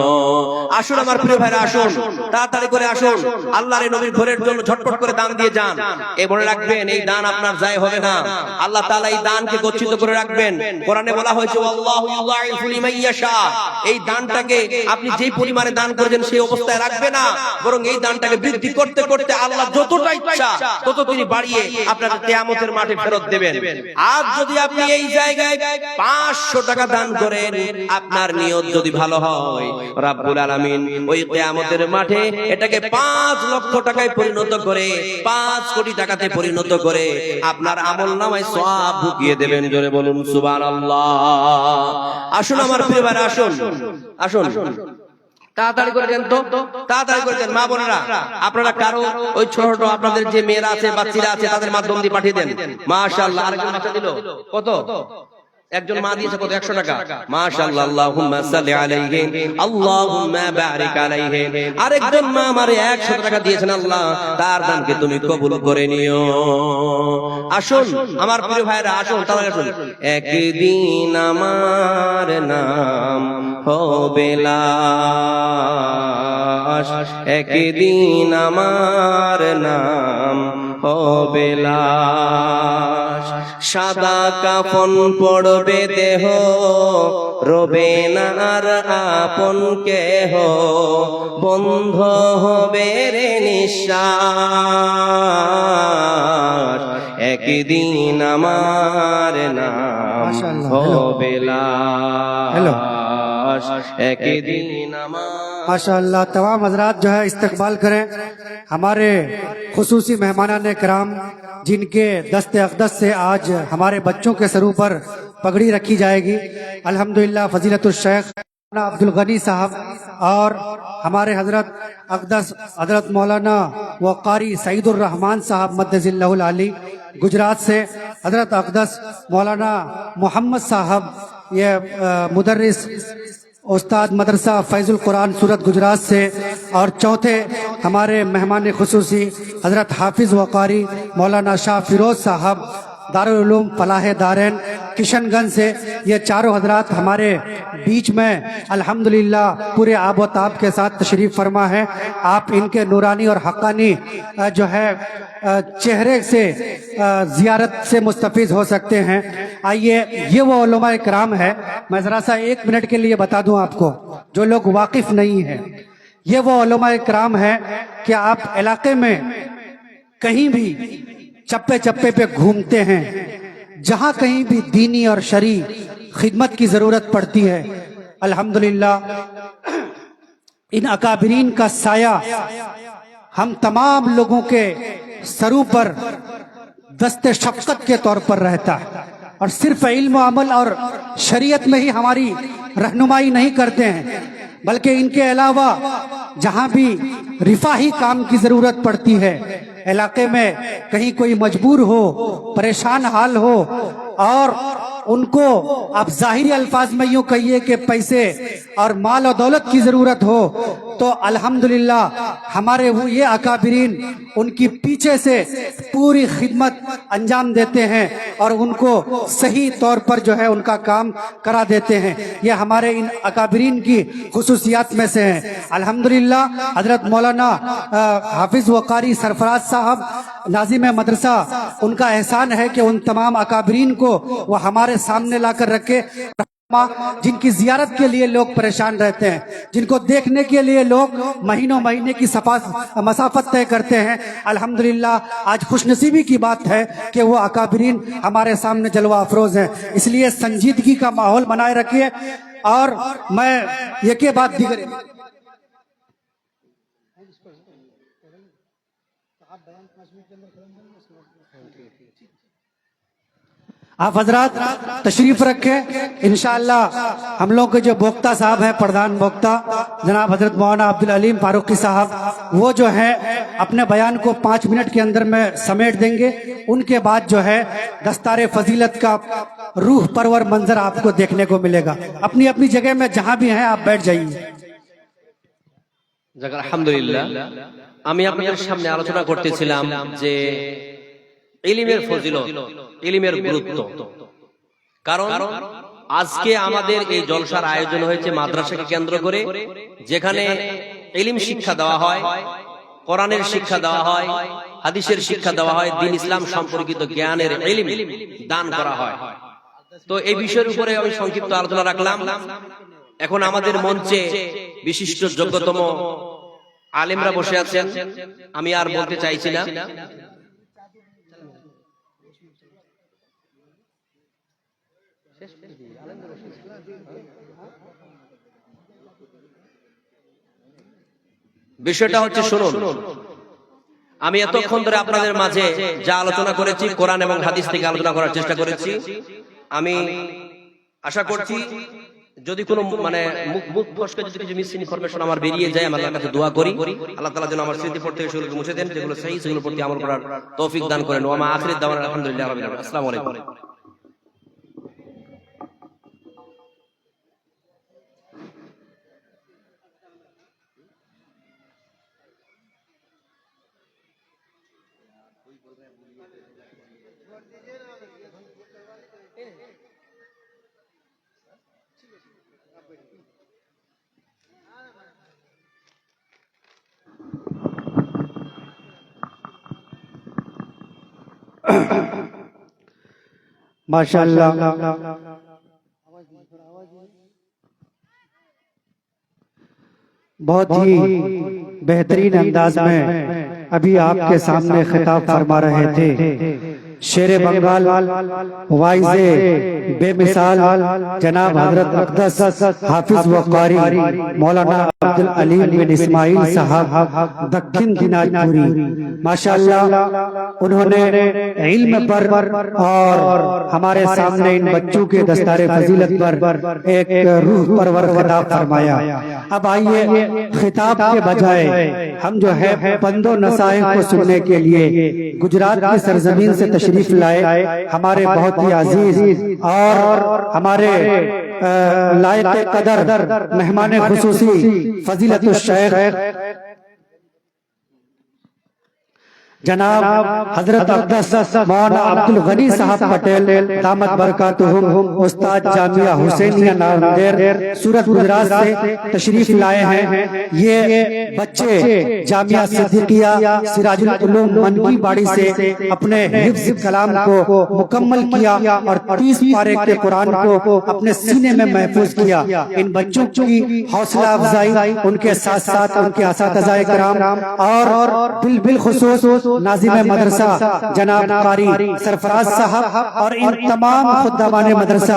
আসুন আমার প্রিয় ভাইরা, আসুন তাড়াতাড়ি করে আসুন, আল্লাহর এই নবীর ঘরের জন্য ঝটপট করে দান দিয়ে যান। এই মনে রাখবেন, এই দান আপনার যায় হবে না, আল্লাহ তাআলা এই দানকে গচ্ছিত করে রাখবেন। কোরআনে বলা হয়েছে আল্লাহু ইউযাইফু লিমান ইয়াশা, এই দানটাকে আপনি যেই পরিমাণে দান করেছেন সেই অবস্থায় রাখবেন না, বরং এই দানটাকে বৃদ্ধি করতে করতে আল্লাহ যতটা ইচ্ছা তত তিনি বাড়িয়ে আপনাকে কিয়ামতের মাঠে ফেরত দেবেন। আজ যদি আপনি এই জায়গায় 500 টাকা দান করেন, আপনার নিয়ত যদি ভালো হয়, রব্বুল আলামিন ওই কিয়ামতের মাঠে এটাকে 5 লক্ষ টাকায় পরিণত করে, 5 কোটি টাকাতে পরিণত করে আপনার আমলনামায় সওয়াব ঢুকিয়ে দেবেন। জোরে বলুন সুবহানাল্লাহ। আসুন আমার প্রিয় ভাইরা, আসুন আসুন, তাড়াতাড়ি করে দেন তো, তাড়াতাড়ি করে দেন। মা বোনেরা, আপনারা কারো ওই ছোট আপনাদের যে মেয়েরা আছে, বাচ্চারা আছে, তাদের মাধ্যম দিয়ে পাঠিয়ে দেন। মাশাআল্লাহ, আরেকজন বাচ্চা দিল কত? একজন মা দিয়েছে কত? 100 টাকা। মাশাআল্লাহ, আল্লাহুম্মা সাল্লি আলাইহি, আল্লাহুম্মা বারিক আলাইহি। আরেকজন মা আমারে 100 টাকা দিয়েছেন, আল্লাহ তার দানকে তুমি কবুল করে নিও। আসুন আমার প্রিয় ভাইরা, আসুন তাহলে আসুন। একদিন আমার নাম হবে লাশ, একদিন আমার নাম হবে লাশ, সাদা কাফন পড়বে দেহ, রবে না আর আপন কেহ, বন্ধ হবে রে নিঃশ্বাস, একদিন আমার নাম হবে লাশ, একদিন আমার। माशाअल्लाह, तमाम हजरात जो है इस्तकबाल करें हमारे खुसूसी मेहमानान कराम, जिनके दस्ते अक़दस से आज हमारे बच्चों के सरों पर पगड़ी रखी जाएगी। अल्हम्दुलिल्लाह फजीलतुल शेख अब्दुल गनी साहब और हमारे हजरत अक़दस हजरत मौलाना वक़ारी सईदुर रहमान साहब मद्दजिल्लाहुल आली गुजरात से, हजरत अक़दस मौलाना मोहम्मद साहब ये मुदर्रिस उस्ताद मदरसा फैजुल कुरान सूरत गुजरात से, और चौथे हमारे मेहमान खुसूसी हजरत हाफिज वक़ारी मौलाना शाह फिरोज साहब दारुल उलूम फलाह दारैन किशनगंज से। ये चारों हजरात हमारे बीच में अल्हम्दुलिल्लाह पूरे आब व ताब के साथ तशरीफ़ फरमा है। आप इनके नूरानी और हक़ानी जो है चेहरे से ज़ियारत से मुस्तफ़ीज़ हो सकते हैं। आइए, ये वो उलमा इकराम है, मैं ज़रा सा 1 मिनट के लिए बता दूं आपको, जो लोग वाकिफ़ नहीं हैं। ये वो उलमा इकराम है कि आप इलाके में कहीं भी चप्पे चप्पे पे घूमते हैं, जहां कहीं भी दीनी और शरी खिदमत की जरूरत पड़ती है, अल्हम्दुलिल्लाह इन अकाबरीन का साया हम तमाम लोगों के सरों पर दस्ते शफ़क़त के तौर पर रहता है। और सिर्फ इल्म अमल और शरीयत में ही हमारी रहनुमाई नहीं करते हैं, बल्कि इनके अलावा जहां भी रिफाही काम की जरूरत पड़ती है, इलाके में कहीं कोई मजबूर हो, परेशान हाल हो, और उनको आप जाहिरी अल्फाज में यूं कहिए कि पैसे और माल और दौलत की जरूरत हो, तो अल्हम्दुलिल्लाह हमारे वो ये अकाबिरीन उनकी पीछे से पूरी खिदमत अंजाम देते हैं और उनको सही तौर पर जो है उनका काम करा देते हैं। ये हमारे इन अकाबिरीन की खुसूसियात में से हैं। अल्हम्दुलिल्लाह हजरत मौलाना हाफिज वक़ारी सरफराज साहब नाज़िम मदरसा, उनका एहसान है कि उन तमाम अकाबिरीन को वो हमारे सामने लाकर रखे, जिनकी जियारत के लिए लोग परेशान रहते हैं, जिनको देखने के लिए लोग महीनों महीने की मसाफत तय करते हैं। अल्हम्दुलिल्लाह आज खुशनसीबी की बात है कि वो अकाबिरीन हमारे सामने जलवा अफरोज हैं। इसलिए संजीदगी का माहौल बनाए रखिए। और मैं ये के बात दिगर आप हजरात तशरीफ रखें। इंशाअल्लाह हम लोग के जो वक्ता साहब हैं, प्रधान वक्ता जनाब हजरत मौलाना अब्दुल अलीम फारूकी साहब, वो जो है अपने बयान को 5 मिनट के अंदर में समेट देंगे। उनके बाद जो है दस्तार फजीलत का रूह परवर मंजर आपको देखने को मिलेगा। अपनी अपनी जगह में जहां भी हैं आप बैठ जाइए। যাক আলহামদুলিল্লাহ, আমি আপনাদের সামনে আলোচনা করতেছিলাম যে ইলমের ফজিলত, ইলমের গুরুত্ব। কারণ আজকে আমাদের এই জলসার আয়োজন হয়েছে মাদ্রাসাকে কেন্দ্র করে, যেখানে ইলম শিক্ষা দেওয়া হয়, কোরআনের শিক্ষা দেওয়া হয়, হাদিসের শিক্ষা দেওয়া হয়, দ্বীন ইসলাম সম্পর্কিত জ্ঞানের ইলম দান করা হয়। তো এই বিষয়ের উপরে আমি সংক্ষিপ্ত আলোচনা রাখলাম। এখন আমাদের মঞ্চে বিশিষ্ট যোগ্যতম আলেমরা বসে আছেন, আমি আর বলতে চাইছি না। বিষয়টা হচ্ছে, শুনুন, আমি এতক্ষণ ধরে আপনাদের মাঝে যা আলোচনা করেছি কোরআন এবং হাদিস থেকে আলোচনা করার চেষ্টা করেছি। আমি আশা করছি যদি কোনো মুখ ফসকে যদি কিছু মিস ইনফরমেশন আমার বেরিয়ে যায়, আমি আল্লাহর কাছে দোয়া করি আল্লাহ তাআলা যেন আমার স্মৃতি পড়তে সেগুলো মুছে দেন, যেগুলো সহিহ সেগুলোর প্রতি আমল করার তৌফিক দান করেন। ওয়া মা আখিরুদ দাওয়ানা আলহামদুলিল্লাহি রাব্বিল আলামিন। আসসালামু আলাইকুম। माशाअल्लाह बहुत ही बेहतरीन अंदाज में अभी आपके सामने खिताब फरमा रहे थे। शेर बंगाल वाइज़े बेमिसाल जनाब हजरत अक़दस हाफिज व क़ारी मौलाना अब्दुल अलीम बिन इस्माइल साहब दक्षिण दिनाजपुरी, माशाअल्लाह उन्होंने इल्म पर और हमारे सामने इन बच्चों के दस्तारे फजीलत पर एक रूह परवर खिताब फरमाया। अब आइए खिताब के बजाय हम जो है पंदो नसाइह को सुनने के लिए गुजरात की सरजमीन से तशरीफ लाए हमारे बहुत ही अजीज और हमारे लायक कदर मेहमान खुसूसी फजीलतुल शेख जनाब हजरत अक़दस मौलाना अब्दुल गनी साहब पटेल दामत बरकातुहुम उस्ताद जामिया हुसैनिया नांदेड़ सूरत गुजरात से तशरीफ लाए हैं। ये बच्चे जामिया सिद्दीकिया सिराजुल उलूम मनकी बाड़ी से अपने हिफ्ज़ कलाम को मुकम्मल किया और 30 पारे के कुरान को अपने सीने में महफूज किया। इन बच्चों की हौसला अफजाई उनके साथ साथ उनके असातिज़ाए किराम और बिलखुसूस नाज़िम मदरसा जनाब कारी सरफराज साहब और इन तमाम खुद्दामाने मदरसा,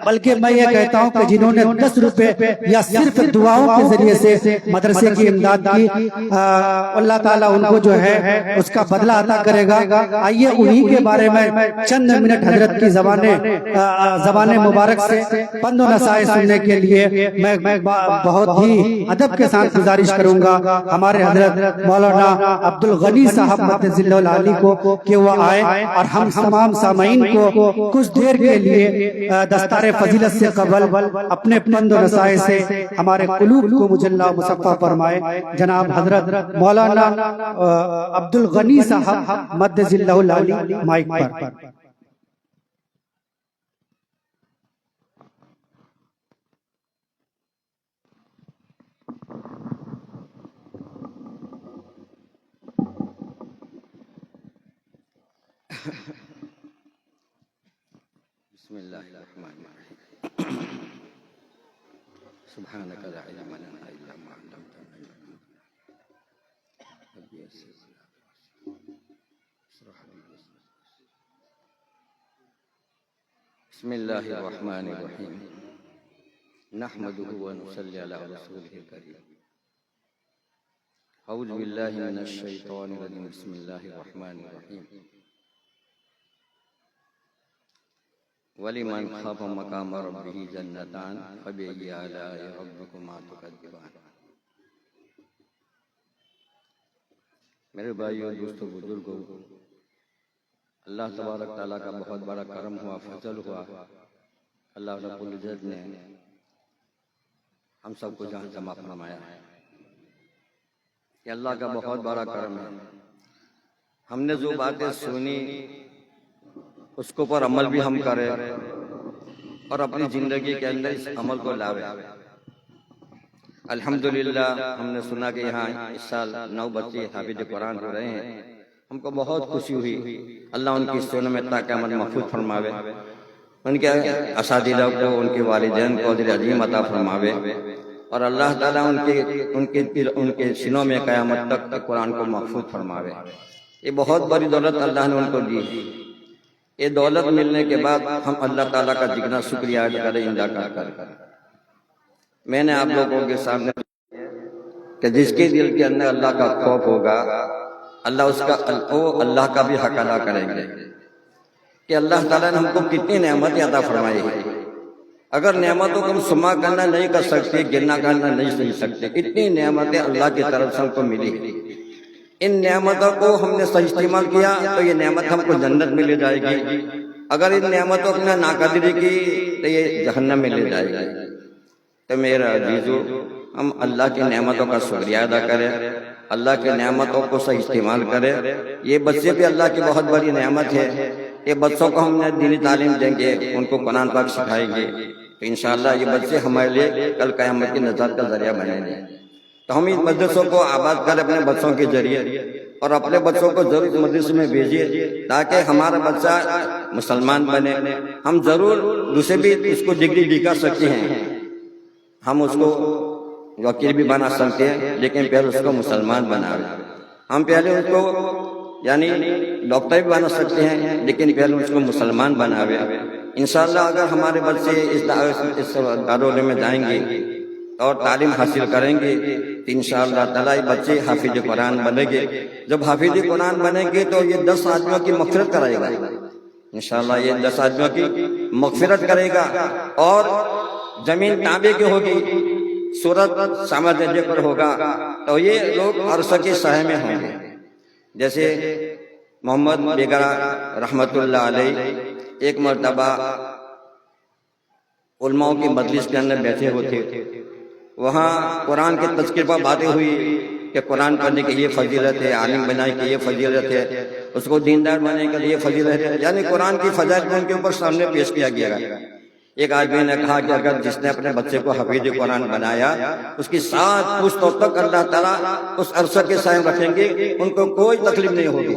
बल्कि मैं ये कहता हूँ कि जिन्होंने 10 रुपए या सिर्फ दुआओं के जरिए से मदरसे की इमदाद की, अल्लाह ताला उनको जो है उसका बदला अता करेगा। आइए उन्हीं के बारे में चंद मिनट हजरत की ज़बाने मुबारक से पंदो नसाइह सुनने के लिए मैं बहुत ही अदब के साथ गुजारिश करूंगा हमारे हजरत मौलाना अब्दुल गनी साहब मद्दजिल्लुल आली को कि वो आए और हम तमाम सामईन को कुछ देर के लिए दस्तारे फजीलत से कबल अपने पंदो नसाइह से हमारे कुलूब को मुजल्ला मुसफ़्फ़ा फरमाए। जनाब हजरत मौलाना अब्दुल गनी साहब मद्दजिल्लुल आली माइक पर। बिस्मिल्लाहिर्रहमानिर्रहीम। सुब्हानक ला इल्मा लना इल्ला मा अल्लमतना रब्बी यस्सिर बिस्मिल्लाहिर्रहमानिर्रहीम। नहमदुहु व नुसल्ली अला रसूलिहिल करीम। अऊज़ु बिल्लाहि मिनश शैतानिर रजीम। बिस्मिल्लाहिर्रहमानिर्रहीम। ولمن خاف مقام ربه جنتان فبأي آلاء ربكما تكذبان۔ میرے بھائیوں، دوستوں، بزرگوں، اللہ تبارک تعالیٰ کا بہت بڑا کرم ہوا، فضل ہوا۔ اللہ رب العزت نے ہم سب کو جہاں جمع فرمایا ہے، یہ اللہ کا بہت بڑا کرم ہے۔ ہم نے جو باتیں سنی اس کے اوپر عمل بھی ہم کریں اور اپنی زندگی کے اندر اس عمل کو لاوے۔ الحمدللہ ہم نے سنا کہ یہاں اس سال 9 بچے حافظ قرآن ہو رہے ہیں، ہم کو بہت خوشی ہوئی۔ اللہ ان کی سنوں میں تا قیامت محفوظ فرماوے، ان کے اساتذہ کو، ان کے والدین کو اجر عظیم عطا فرماوے، اور اللہ تعالیٰ ان کے سینوں میں قیامت تک قرآن کو محفوظ فرماوے۔ یہ بہت بڑی دولت اللہ نے ان کو دی۔ یہ دولت ملنے کے بعد ہم اللہ تعالیٰ کا جتنا شکریہ ادا کریں انداکار کریں۔ میں نے آپ لوگوں کے سامنے کہ جس کے دل کے اندر اللہ کا خوف ہوگا، اللہ کا بھی حق ادا کریں گے کہ اللہ تعالیٰ نے ہم کو کتنی نعمتیں عطا فرمائی ہے۔ اگر نعمتوں کو ہم شمار کرنا نہیں کر سکتے، گننا کرنا نہیں سن سکتے، اتنی نعمتیں اللہ کی طرف سے ہم کو ملی۔ ان نعمتوں کو ہم نے صحیح استعمال کیا تو یہ نعمت ہم کو جنت میں لے جائے گی، اگر ان نعمتوں کو نے ناقدری کی تو یہ جہنم میں لے جائے گی۔ تو میرا عزیزو، ہم اللہ کی نعمتوں کا شکریہ ادا کریں، اللہ کی نعمتوں کو صحیح استعمال کریں۔ یہ بچے بھی اللہ کی بہت بڑی نعمت ہے۔ یہ بچوں کو ہم نے دینی تعلیم دیں گے، ان کو قرآن پاک سکھائیں گے تو انشاءاللہ یہ بچے ہمارے لیے کل قیامت کی نجات کا ذریعہ بنیں گے۔ تو ہم اس مدرسوں کو آباد کریں اپنے بچوں کے ذریعے، اور اپنے بچوں کو ضرور اس مدرسے میں بھیجیے تاکہ ہمارا بچہ مسلمان بنے۔ ہم ضرور دوسرے بھی اس کو ڈگری دکھا سکتے ہیں، ہم اس کو وکیل بھی بنا سکتے ہیں، لیکن پہلے اس کو مسلمان بنائے۔ ہم پہلے اس کو یعنی ڈاکٹر بھی بنا سکتے ہیں، لیکن پہلے اس کو مسلمان بنائے۔ انشاءاللہ اگر ہمارے بچے اس دارالعلوم میں جائیں گے اور تعلیم حاصل کریں گے تو انشاءاللہ تعالیٰ یہ بچے حافظ قرآن بنیں گے۔ جب حافظ قرآن بنیں گے تو یہ 10 آدمیوں کی مغفرت کرے گا، انشاءاللہ یہ 10 آدمیوں کی مغفرت کرے گا، اور زمین تانبے کی ہوگی، سورت سامراجیہ پر ہوگا، تو یہ لوگ عرش کے سائے میں ہوں گے۔ جیسے محمد بیگرہ رحمت اللہ علیہ ایک مرتبہ علماء کی مجلس کے اندر بیٹھے ہوتے، وہاں قرآن کے تذکر پر باتیں ہوئی کہ قرآن پڑھنے کی یہ فضیلت ہے، عالم بنانے کی یہ فضیلت ہے، اس کو دیندار بنانے کے لیے فضیلت ہے، یعنی قرآن کی فضائل ان کے اوپر سامنے پیش کیا گیا۔ ایک آدمی نے کہا کہ اگر جس نے اپنے بچے کو حفیظ قرآن بنایا، اس کی 7 پشتوں تک اللہ تعالیٰ اس عرصہ کے سائے رکھیں گے، ان کو کوئی تکلیف نہیں ہوگی۔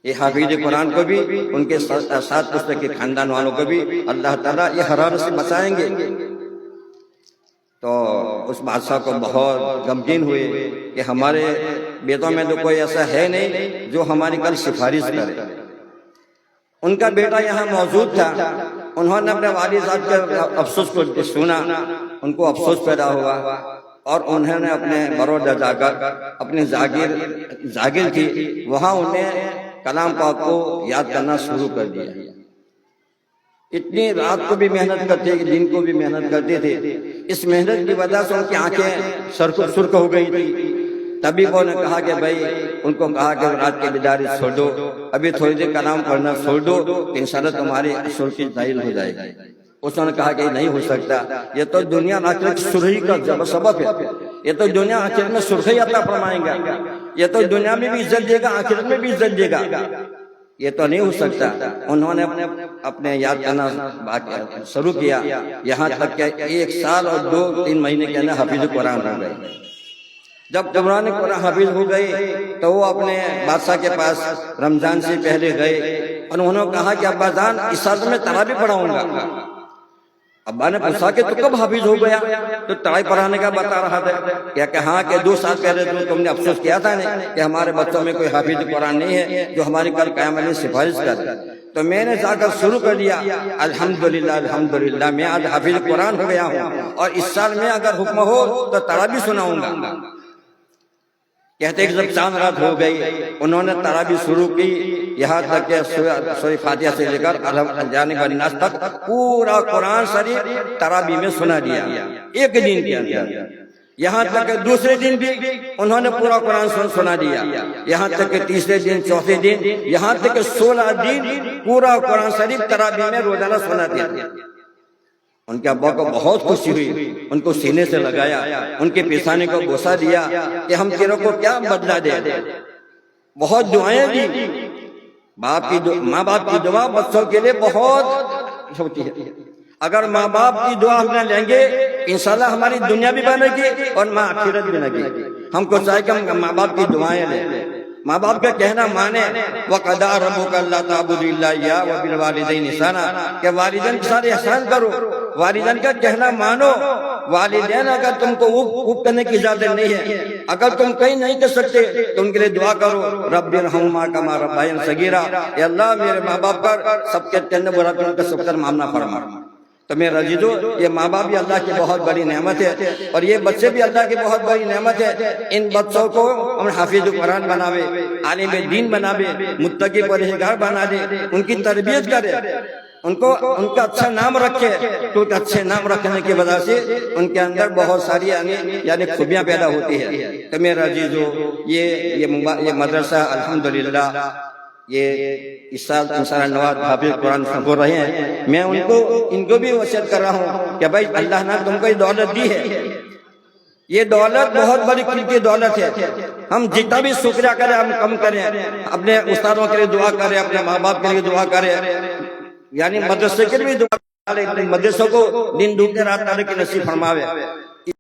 یہ حافظ قرآن کو بھی، ان کے 7 پشتوں کے خاندان والوں کو بھی اللہ تعالیٰ یہ حرارت سے بچائیں گے۔ تو اس بادشاہ کو بہت غمگین ہوئے کہ ہمارے بیٹوں میں تو کوئی ایسا ہے نہیں جو ہماری کل سفارش کرے۔ ان کا بیٹا یہاں موجود تھا، انہوں نے اپنے والد صاحب کے افسوس کو سنا، ان کو افسوس پیدا ہوا، اور انہوں نے اپنے بروڈا جا کر اپنی جاگیر کی، وہاں انہیں کلام پاک کو یاد کرنا شروع کر دیا۔ اتنی رات کو بھی محنت کرتے تھے، دن کو بھی محنت کرتے تھے۔ اس محنت کی وجہ سے ان کی آنکھیں سرخ ہو گئی تھی۔ طبیبوں نے کہا کہ بھائی، ان کو کہا کہ رات کی بیداری چھوڑ دو، ابھی تھوڑی دیر کلام پڑھنا چھوڑ دو، انشاءاللہ تمہاری اصول کی ظاہر ہو جائے گی۔ اس نے کہا کہ نہیں ہو سکتا، یہ تو دنیا آخرت کی سرخی کا سبب ہے، یہ تو دنیا آخرت میں سرخی عطا فرمائیں گا، یہ تو دنیا میں بھی عزت دے گا، آخرت میں بھی عزت دے گا، یہ تو نہیں ہو سکتا۔ انہوں نے اپنے یاد کرنا شروع کیا، یہاں تک کہ 1 سال اور 2-3 مہینے کے اندر حافظ قرآن ہو گئے۔ جب قرآن حافظ ہو گئے تو وہ اپنے بادشاہ کے پاس رمضان سے پہلے گئے، اور انہوں نے کہا کہ ابا جان، اس سال میں تراویح پڑھاؤں گا۔ ابا نے پوچھا کہ تو کب حافظ ہو گیا؟ تو تراویح پڑھانے کا بتا رہا تھا کہ ہاں، کہ 2 سال پہلے تو تم نے افسوس کیا تھا کہ ہمارے بچوں میں کوئی حافظ قرآن نہیں ہے جو ہماری کل قیامت میں سفارش کرے۔ تو میں نے جا کر شروع کر دیا، الحمدللہ الحمدللہ، میں آج حافظ قرآن ہو گیا ہوں، اور اس سال میں اگر حکم ہو تو تراویح سناؤں گا۔ कहते हैं कि जब चांद रात हो गई उन्होंने तराबी शुरू की, यहाँ तक कि सूरह फातिहा से लेकर जाने वाली नास तक पूरा कुरान शरीफ तराबी में सुना दिया एक दिन के अंदर। यहाँ तक कि दूसरे दिन भी उन्होंने पूरा कुरान सुना दिया, यहाँ तक कि तीसरे दिन, चौथे दिन, यहाँ तक कि 16 दिन पूरा कुरान शरीफ तराबी में रोजाना सुना दिया। उनके अब्बा को बहुत खुशी हुई, उनको सीने से लगाया, उनके पेशाने को बोसा दिया कि हम तेरे को क्या बदला दे। बहुत दुआएं दी, माँ बाप की दुआ बच्चों के लिए बहुत होती है। अगर माँ बाप की दुआ हम न लेंगे इंशाल्लाह हमारी दुनिया भी बनेगी और माँ आखिरत भी बनेगी। हमको चाहिए कि हम माँ बाप की दुआएं लें, माँ बाप का कहना माने। वक़दा रब्बुका अल्ला ताबुदु इल्ला इय्याहु व बिल वालिदैनि ihसाना, कि वालिदैन के साथ एहसान करो, वालिदैन का कहना मानो। वालिदैन अगर तुमको उफ करने की इजाजत नहीं है, अगर तुम कहीं नहीं कर सकते तो उनके लिए दुआ करो, रब्बिरहमुमा कमा रब्बायन सगीरा, या अल्लाह मेरे माँ बाप पर सबके जन्नत बुरा पर उनका सबकर मामला फरमा। तो मेरे अजीजों, ये माँ बाप भी अल्लाह की बहुत बड़ी नेमत है और ये बच्चे भी अल्लाह की बहुत बड़ी नेमत है। इन बच्चों को हम हाफिज कुरान बनावे, आलिम दीन बनावे, मुत्तकी परहेजगार बना दे, उनकी तरबियत करे, उनको उनका अच्छा नाम रखे, क्योंकि अच्छे नाम रखने की वजह से उनके अंदर बहुत सारी यानी खूबियां पैदा होती है। तो मेरे अजीजों, ये मदरसा अल्हम्दुलिल्लाह ये इस साल इंशाअल्लाह नवाज हाफिज कुरान हो रहे हैं। मैं इनको भी वसीयत कर रहा हूँ कि भाई अल्लाह ने तुमको ये दौलत दी है, ये दौलत बहुत बड़ी कीमती दौलत है। हम जितना भी शुक्रिया करें हम कम करें। अपने उस्तादों के लिए दुआ करें, अपने माँ बाप के लिए दुआ करें, यानी मदरसे के लिए भी दुआ करें, मदरसों को दिन दूसरे रात तारे की नसीब फरमावे।